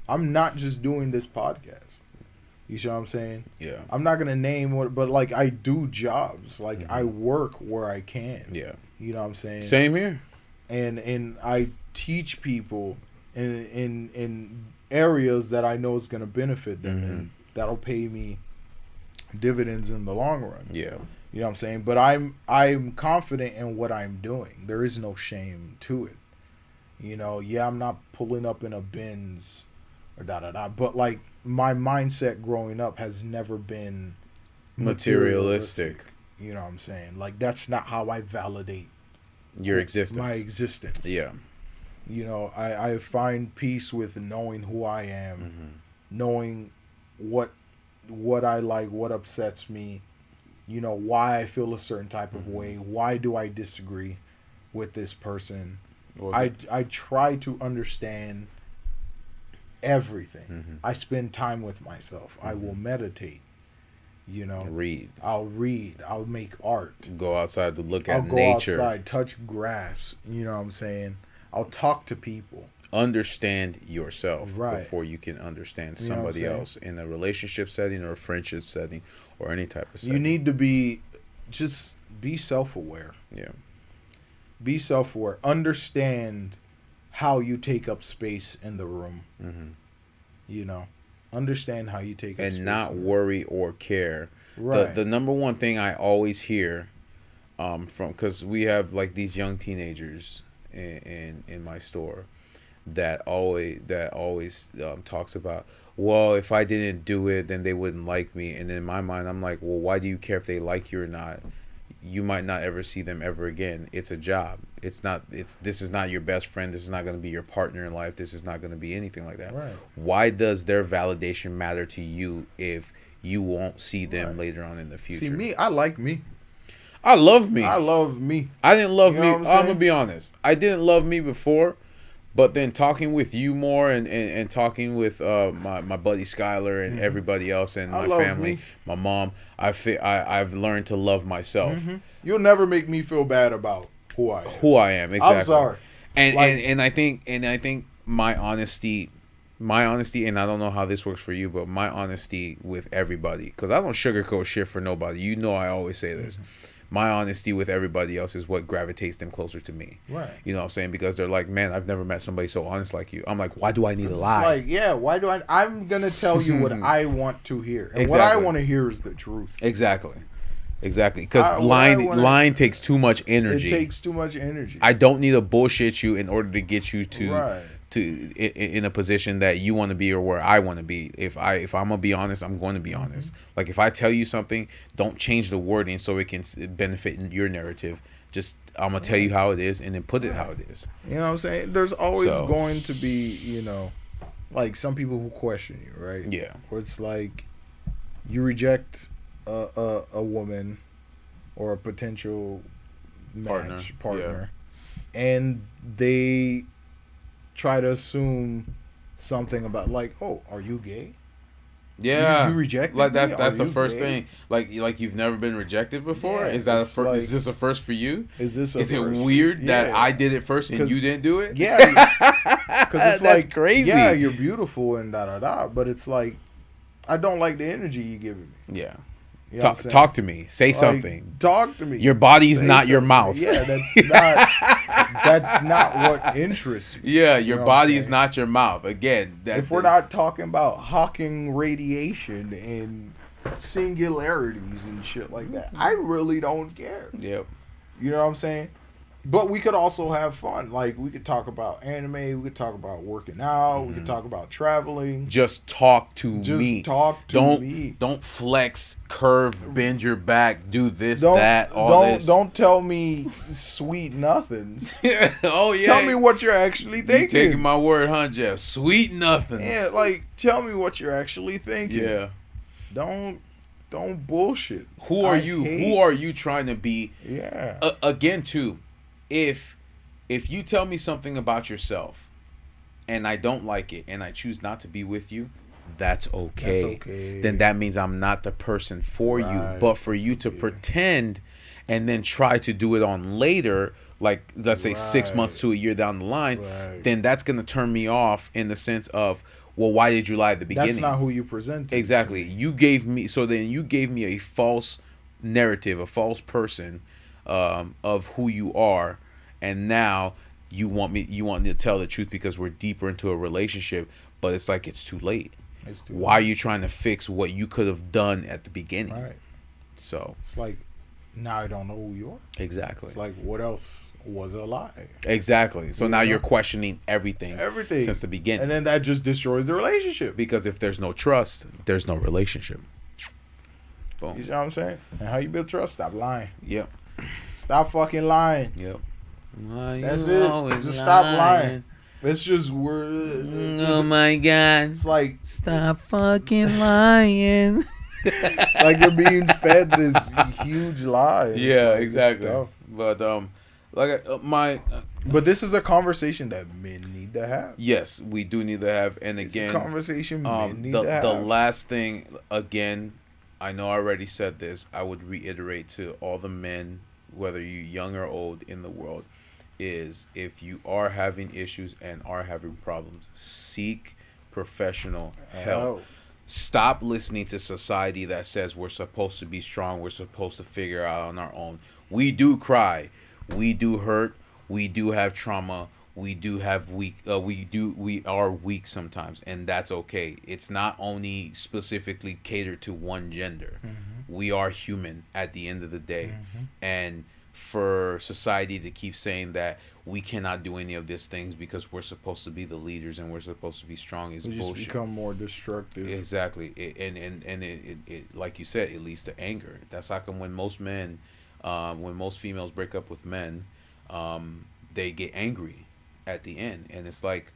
Speaker 4: I'm not just doing this podcast. You see what I'm saying?
Speaker 1: Yeah.
Speaker 4: I'm not gonna name what, but like I do jobs. Like I work where I can.
Speaker 1: Yeah.
Speaker 4: You know what I'm saying?
Speaker 1: Same here.
Speaker 4: And I teach people in areas that I know is going to benefit them and that'll pay me dividends in the long run.
Speaker 1: Yeah.
Speaker 4: You know what I'm saying? But I'm confident in what I'm doing. There is no shame to it. You know, yeah, I'm not pulling up in a Benz or but like my mindset growing up has never been materialistic. You know what I'm saying? Like that's not how I validate
Speaker 1: your existence.
Speaker 4: My existence.
Speaker 1: Yeah.
Speaker 4: You know, I find peace with knowing who I am, knowing what I like, what upsets me, you know, why I feel a certain type of way, why do I disagree with this person. I try to understand everything. I spend time with myself. I will meditate. You know, I'll read. I'll make art.
Speaker 1: Go outside to look at nature.
Speaker 4: I'll go outside, touch grass. You know what I'm saying? I'll talk to people.
Speaker 1: Understand yourself before you can understand somebody else in a relationship setting or a friendship setting or any type of setting.
Speaker 4: You need to be self-aware.
Speaker 1: Yeah.
Speaker 4: Be self-aware. Understand how you take up space in the room. You know, understand how you take up space.
Speaker 1: And not worry or care. Right. The number one thing I always hear because we have like these young teenagers in my store that always talks about, well, if I didn't do it then they wouldn't like me. And in my mind I'm like, well, why do you care if they like you or not? You might not ever see them ever again. It's a job. This is not your best friend. This is not going to be your partner in life. This is not going to be anything like that.
Speaker 4: Right.
Speaker 1: Why does their validation matter to you if you won't see them later on in the future?
Speaker 4: See, me, I like me.
Speaker 1: I love me.
Speaker 4: I love me.
Speaker 1: I didn't love me. I'm gonna be honest. I didn't love me before, but then talking with you more and talking with my buddy Skylar and everybody else and my family, my mom, I've learned to love myself.
Speaker 4: You'll never make me feel bad about who I am.
Speaker 1: Who I am, exactly.
Speaker 4: I'm sorry.
Speaker 1: And I think my honesty, and I don't know how this works for you, but my honesty with everybody, because I don't sugarcoat shit for nobody. You know, I always say this. My honesty with everybody else is what gravitates them closer to me.
Speaker 4: Right.
Speaker 1: You know what I'm saying? Because they're like, man, I've never met somebody so honest like you. I'm like, why do I need to lie?
Speaker 4: Like, yeah, why do I'm going to tell you what I want to hear. And what I want to hear is the truth.
Speaker 1: Exactly. Because lying takes too much energy.
Speaker 4: It takes too much energy.
Speaker 1: I don't need to bullshit you in order to get you to in a position that you want to be or where I want to be. If I'm gonna be honest, I'm going to be honest. Like if I tell you something, don't change the wording so it can benefit your narrative. Just I'm gonna tell you how it is and then put it how it is.
Speaker 4: You know what I'm saying? There's always going to be, you know, like some people who question you, right?
Speaker 1: Yeah.
Speaker 4: Where it's like you reject a woman or a potential partner, and they try to assume something about like, oh, are you gay?
Speaker 1: Yeah,
Speaker 4: you rejected
Speaker 1: like
Speaker 4: me?
Speaker 1: that's the
Speaker 4: you
Speaker 1: first
Speaker 4: gay?
Speaker 1: thing. Like you've never been rejected before.
Speaker 4: Yeah,
Speaker 1: Is that a
Speaker 4: it's
Speaker 1: first?
Speaker 4: like-
Speaker 1: Is this a first for you?
Speaker 4: Is this a
Speaker 1: Is it
Speaker 4: first?
Speaker 1: weird that
Speaker 4: Yeah.
Speaker 1: I did it first and you
Speaker 4: 'Cause-
Speaker 1: didn't do it?
Speaker 4: Yeah, because it's
Speaker 1: That's
Speaker 4: like
Speaker 1: crazy.
Speaker 4: Yeah, you're beautiful and da da da, but it's like I don't like the energy you giving me.
Speaker 1: Yeah.
Speaker 4: You know what I'm saying?
Speaker 1: Talk to me. Say
Speaker 4: Like,
Speaker 1: something.
Speaker 4: Talk to me.
Speaker 1: Your body's
Speaker 4: Say
Speaker 1: not your
Speaker 4: something.
Speaker 1: mouth.
Speaker 4: Yeah, that's not what interests me.
Speaker 1: Yeah,
Speaker 4: You
Speaker 1: your
Speaker 4: know what I'm
Speaker 1: body's
Speaker 4: saying?
Speaker 1: not your mouth. Again,
Speaker 4: If we're not talking about Hawking radiation and singularities and shit like that, I really don't care.
Speaker 1: Yep.
Speaker 4: You know what I'm saying? But we could also have fun. Like, we could talk about anime. We could talk about working out. We could talk about traveling.
Speaker 1: Just talk to
Speaker 4: Just
Speaker 1: me.
Speaker 4: talk to me.
Speaker 1: Don't flex, curve, bend your back, do this,
Speaker 4: Don't,
Speaker 1: that, all this.
Speaker 4: Don't tell me sweet nothings.
Speaker 1: Oh yeah.
Speaker 4: Tell me what you're actually
Speaker 1: You
Speaker 4: thinking.
Speaker 1: taking my word, huh, Jeff? Sweet nothings.
Speaker 4: Yeah, like, tell me what you're actually thinking.
Speaker 1: Yeah.
Speaker 4: Don't bullshit.
Speaker 1: Who are
Speaker 4: I
Speaker 1: you?
Speaker 4: hate-
Speaker 1: Who are you trying to be?
Speaker 4: Yeah.
Speaker 1: Again, too, if you tell me something about yourself and I don't like it and I choose not to be with you, that's okay.
Speaker 4: That's okay.
Speaker 1: Then that means I'm not the person for you.
Speaker 4: Right.
Speaker 1: But for you to pretend and then try to do it on later, like let's say 6
Speaker 4: Right.
Speaker 1: months to a year down the line,
Speaker 4: Right.
Speaker 1: then that's gonna turn me off in the sense of, well, why did you lie at the beginning?
Speaker 4: That's not who you present.
Speaker 1: Exactly. You gave me a false narrative, a false person of who you are, and now you want me to tell the truth because we're deeper into a relationship, but it's like it's too late. Why are you trying to fix what you could have done at the beginning?
Speaker 4: Right.
Speaker 1: So
Speaker 4: It's like, now I don't know who you are.
Speaker 1: exactly.
Speaker 4: It's like, what else was a lie?
Speaker 1: Exactly. So
Speaker 4: You
Speaker 1: now
Speaker 4: know?
Speaker 1: you're questioning everything since the beginning.
Speaker 4: And then that just destroys the relationship.
Speaker 1: Because if there's no trust, there's no relationship. Boom.
Speaker 4: You see what I'm saying? And how you build trust? Stop lying.
Speaker 1: Yep.
Speaker 4: Stop fucking lying.
Speaker 1: Yep.
Speaker 4: That's it. Just stop lying. It's just we're.
Speaker 1: Oh my God.
Speaker 4: It's like
Speaker 1: Stop fucking lying.
Speaker 4: it's like you're being fed this huge lie. It's
Speaker 1: Yeah,
Speaker 4: like, it's
Speaker 1: exactly.
Speaker 4: tough.
Speaker 1: But
Speaker 4: But this is a conversation that men need to have.
Speaker 1: yes, we do need to have. And
Speaker 4: It's
Speaker 1: again,
Speaker 4: a conversation men need
Speaker 1: the
Speaker 4: to have.
Speaker 1: the last thing again, I know I already said this. I would reiterate to all the men, whether you young or old in the world, is if you are having issues and are having problems, seek professional help. Stop listening to society that says we're supposed to be strong, we're supposed to figure out on our own. We do cry, we do hurt, we do have trauma, we do have we are weak sometimes, and that's okay. It's not only specifically catered to one gender. We are human at the end of the day. And for society to keep saying that we cannot do any of these things because we're supposed to be the leaders and we're supposed to be strong is
Speaker 4: We just
Speaker 1: bullshit.
Speaker 4: become more destructive.
Speaker 1: Exactly. It like you said, it leads to anger. That's how come when most men, when most females break up with men, they get angry at the end, and it's like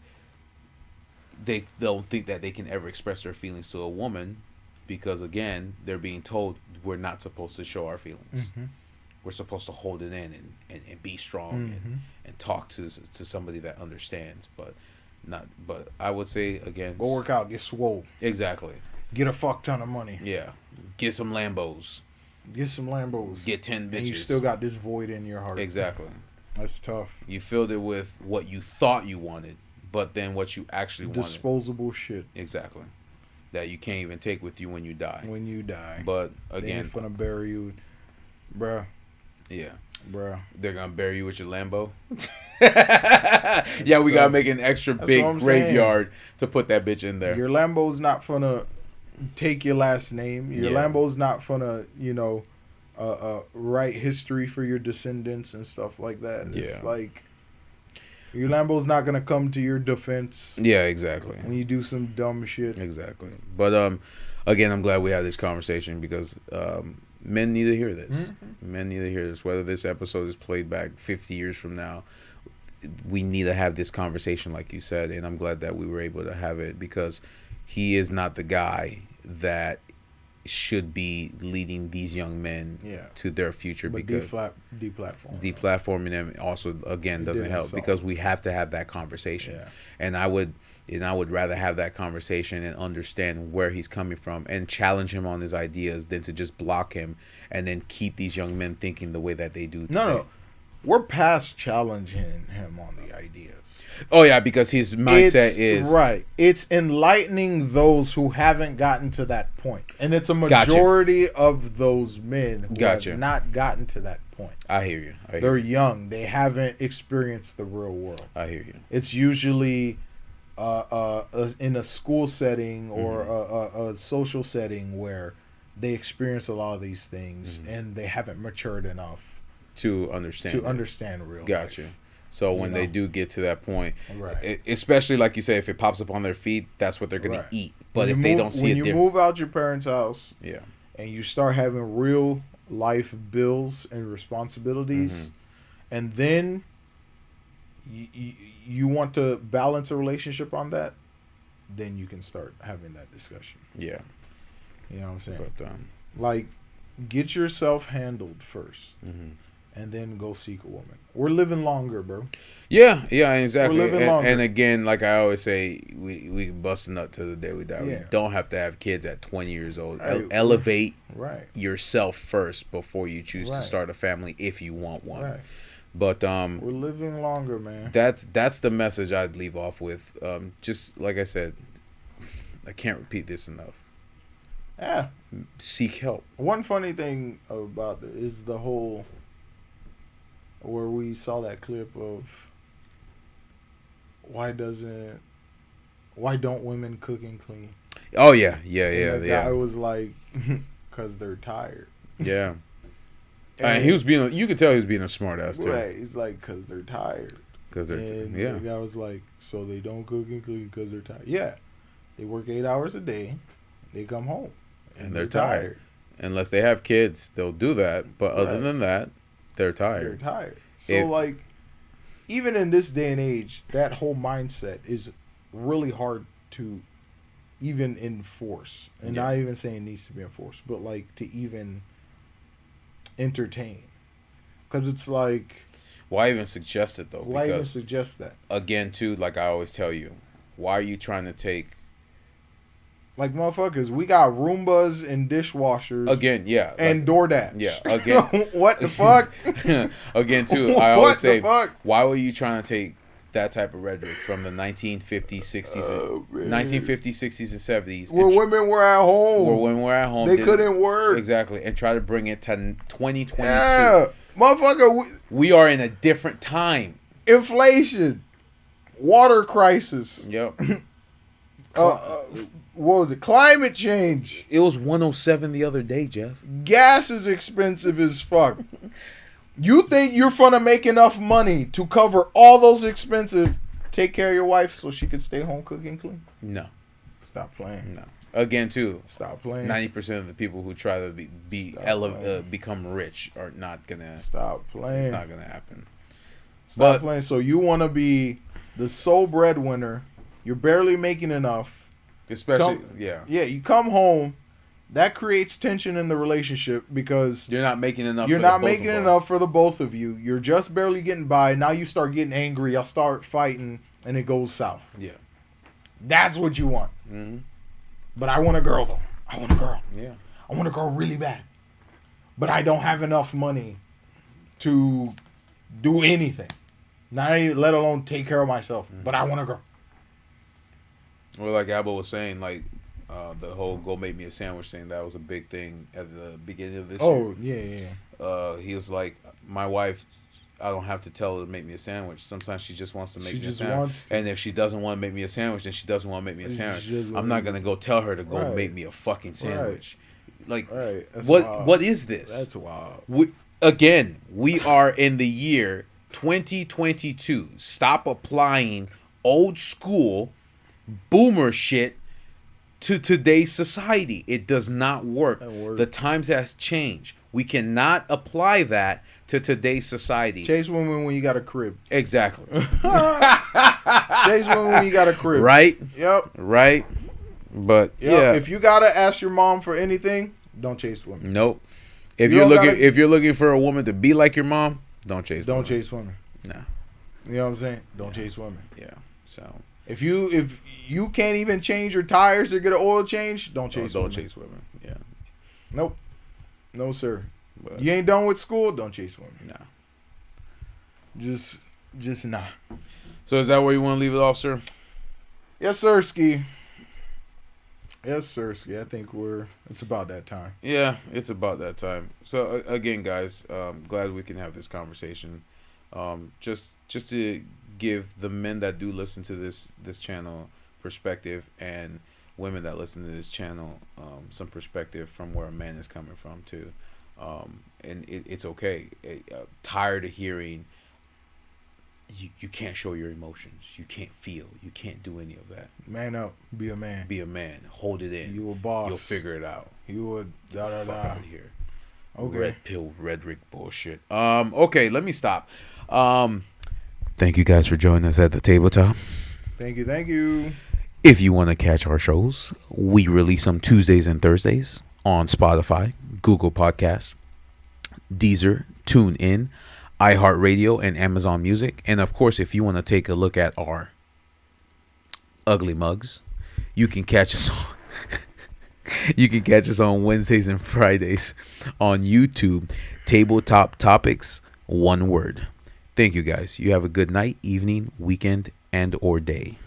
Speaker 1: they don't think that they can ever express their feelings to a woman because again they're being told we're not supposed to show our feelings. We're supposed to hold it in and be strong and talk to somebody that understands, but I would say again,
Speaker 4: Go work out, get swole,
Speaker 1: exactly.
Speaker 4: get a fuck ton of money,
Speaker 1: Yeah, get some Lambos,
Speaker 4: get some Lambos,
Speaker 1: get 10 bitches.
Speaker 4: and you still got this void in your heart.
Speaker 1: Exactly.
Speaker 4: That's tough.
Speaker 1: You filled it with what you thought you wanted, but then what you actually wanted.
Speaker 4: Disposable shit.
Speaker 1: Exactly. That you can't even take with you when you die.
Speaker 4: When you die.
Speaker 1: But
Speaker 4: They
Speaker 1: again,
Speaker 4: ain't finna bury you, bruh.
Speaker 1: yeah,
Speaker 4: Bruh.
Speaker 1: they're gonna bury you with your Lambo. Yeah, we gotta make an extra big
Speaker 4: what I'm
Speaker 1: graveyard to put that bitch in there.
Speaker 4: Your Lambo's not finna take your last name. Your
Speaker 1: Yeah.
Speaker 4: Lambo's not finna, write history for your descendants and stuff like that. It's
Speaker 1: Yeah.
Speaker 4: like your Lambo's not gonna come to your defense
Speaker 1: Yeah, exactly.
Speaker 4: when you do some dumb shit.
Speaker 1: Exactly. But again, I'm glad we had this conversation because men need to hear this. Men need to hear this. Whether this episode is played back 50 years from now, we need to have this conversation, like you said. And I'm glad that we were able to have it because he is not the guy that should be leading these young men to their future. But because deplatforming them also again doesn't help because we have to have that conversation. And I would rather have that conversation and understand where he's coming from and challenge him on his ideas than to just block him and then keep these young men thinking the way that they do today.
Speaker 4: No, we're past challenging him on the ideas.
Speaker 1: Oh yeah, because his mindset is
Speaker 4: right. It's enlightening those who haven't gotten to that point, and it's a majority of those men who have not gotten to that point.
Speaker 1: I hear you.
Speaker 4: They're young. They haven't experienced the real world.
Speaker 1: I hear you.
Speaker 4: It's usually in a school setting or a social setting where they experience a lot of these things, and they haven't matured enough
Speaker 1: to understand
Speaker 4: real
Speaker 1: life. So when they do get to that point,
Speaker 4: right.
Speaker 1: Especially like you say, if it pops up on their feet, that's what they're going to eat. But if they don't see it,
Speaker 4: when you move out your parents' house, and you start having real life bills and responsibilities, and then you want to balance a relationship on that, then you can start having that discussion.
Speaker 1: Yeah,
Speaker 4: you know what I'm saying.
Speaker 1: But
Speaker 4: like, get yourself handled first. And then go seek a woman. We're living longer, bro.
Speaker 1: Yeah, exactly.
Speaker 4: We're living longer.
Speaker 1: And again, like I always say, we bust a nut till the day we die. We don't have to have kids at 20 years old. Elevate yourself first before you choose to start a family if you want one.
Speaker 4: Right.
Speaker 1: But
Speaker 4: we're living longer, man.
Speaker 1: That's the message I'd leave off with. Just like I said, I can't repeat this enough.
Speaker 4: Yeah.
Speaker 1: Seek help.
Speaker 4: One funny thing about it is the whole where we saw that clip of why don't women cook and clean?
Speaker 1: Oh yeah.
Speaker 4: Guy was like, because they're tired.
Speaker 1: Yeah. And he was you could tell he was being a smart ass too.
Speaker 4: Right. He's like, because they're tired.
Speaker 1: Because they're
Speaker 4: The guy was like, so they don't cook and clean because they're tired. Yeah. They work 8 hours a day. They come home.
Speaker 1: And they're tired. Unless they have kids, they'll do that. But other than that, they're tired.
Speaker 4: So, even in this day and age, that whole mindset is really hard to even enforce. And not even saying it needs to be enforced, but, to even entertain. Because it's like...
Speaker 1: Why even suggest it, though?
Speaker 4: Why even suggest that?
Speaker 1: Again, too, like I always tell you, why are you trying to take...
Speaker 4: Like, motherfuckers, we got Roombas and dishwashers.
Speaker 1: Again,
Speaker 4: and DoorDash.
Speaker 1: Yeah, again.
Speaker 4: What the fuck?
Speaker 1: Again, too, I always say, why were you trying to take that type of rhetoric from the 1950s, 60s, 1950s, 60s, and 70s?
Speaker 4: Where women were at home. They couldn't work.
Speaker 1: Exactly. And try to bring it to 2022.
Speaker 4: Yeah. Motherfucker.
Speaker 1: We are in a different time.
Speaker 4: Inflation. Water crisis.
Speaker 1: Yep.
Speaker 4: What was it? Climate change.
Speaker 1: It was 107 the other day, Jeff.
Speaker 4: Gas is expensive as fuck. You think you're gonna make enough money to cover all those expensive? Take care of your wife so she can stay home, cook and clean?
Speaker 1: No.
Speaker 4: Stop playing.
Speaker 1: No. Again, too.
Speaker 4: Stop playing.
Speaker 1: 90% of the people who try to become rich are not gonna.
Speaker 4: Stop playing.
Speaker 1: It's not gonna happen.
Speaker 4: Stop playing. So you want to be the sole breadwinner? You're barely making enough.
Speaker 1: Especially,
Speaker 4: you come home, that creates tension in the relationship because
Speaker 1: you're not making enough.
Speaker 4: You're not making enough for the both of you. You're just barely getting by. Now you start getting angry. Y'all start fighting, and it goes south.
Speaker 1: Yeah,
Speaker 4: that's what you want.
Speaker 1: Mm-hmm.
Speaker 4: But I want a girl though. I want a girl.
Speaker 1: Yeah,
Speaker 4: I want a girl really bad. But I don't have enough money to do anything. Not let alone take care of myself. Mm-hmm. But I want a girl.
Speaker 1: Well, like Abba was saying, the whole "go make me a sandwich" thing, that was a big thing at the beginning of this year.
Speaker 4: Oh, yeah.
Speaker 1: He was like, my wife, I don't have to tell her to make me a sandwich. Sometimes she just wants to make me a sandwich. And if she doesn't want to make me a sandwich, then she doesn't want to make me a sandwich. I'm not going to go tell her to go make me a fucking sandwich. Like, what is this?
Speaker 4: That's wild.
Speaker 1: Again, we are in the year 2022. Stop applying old school boomer shit to today's society. It does not work. The times has changed. We cannot apply that to today's society.
Speaker 4: Chase women when you got a crib.
Speaker 1: Exactly.
Speaker 4: Chase women when you got a crib.
Speaker 1: Right?
Speaker 4: Yep.
Speaker 1: Right. But
Speaker 4: if you gotta ask your mom for anything, don't chase women.
Speaker 1: Nope. If you're looking for a woman to be like your mom, don't chase
Speaker 4: women.
Speaker 1: Nah.
Speaker 4: You know what I'm saying? Don't chase women.
Speaker 1: Yeah. So
Speaker 4: if you can't even change your tires or get an oil change, don't chase women.
Speaker 1: Don't chase women. Yeah.
Speaker 4: Nope. No, sir.
Speaker 1: But
Speaker 4: you ain't done with school, don't chase women.
Speaker 1: Nah.
Speaker 4: Just nah.
Speaker 1: So is that where you want to leave it off, sir?
Speaker 4: Yes, sir, Ski. Yes, sir, Ski. I think it's about that time.
Speaker 1: Yeah, it's about that time. So again, guys, glad we can have this conversation. Just to give the men that do listen to this channel perspective, and women that listen to this channel some perspective from where a man is coming from too. And it's okay. Tired of hearing you can't show your emotions, you can't feel, you can't do any of that.
Speaker 4: Man up, be a man.
Speaker 1: Be a man. Hold it in.
Speaker 4: You a boss.
Speaker 1: You'll figure it out.
Speaker 4: You a
Speaker 1: fuck out of here.
Speaker 4: Okay.
Speaker 1: Red pill rhetoric bullshit. Okay, let me stop. Thank you guys for joining us at the tabletop.
Speaker 4: Thank you.
Speaker 1: If you want to catch our shows, we release them Tuesdays and Thursdays on Spotify, Google Podcasts, Deezer, TuneIn, iHeartRadio, and Amazon Music. And of course, if you want to take a look at our ugly mugs, you can catch us on Wednesdays and Fridays on YouTube. Tabletop Topics, one word. Thank you guys. You have a good night, evening, weekend, and or day.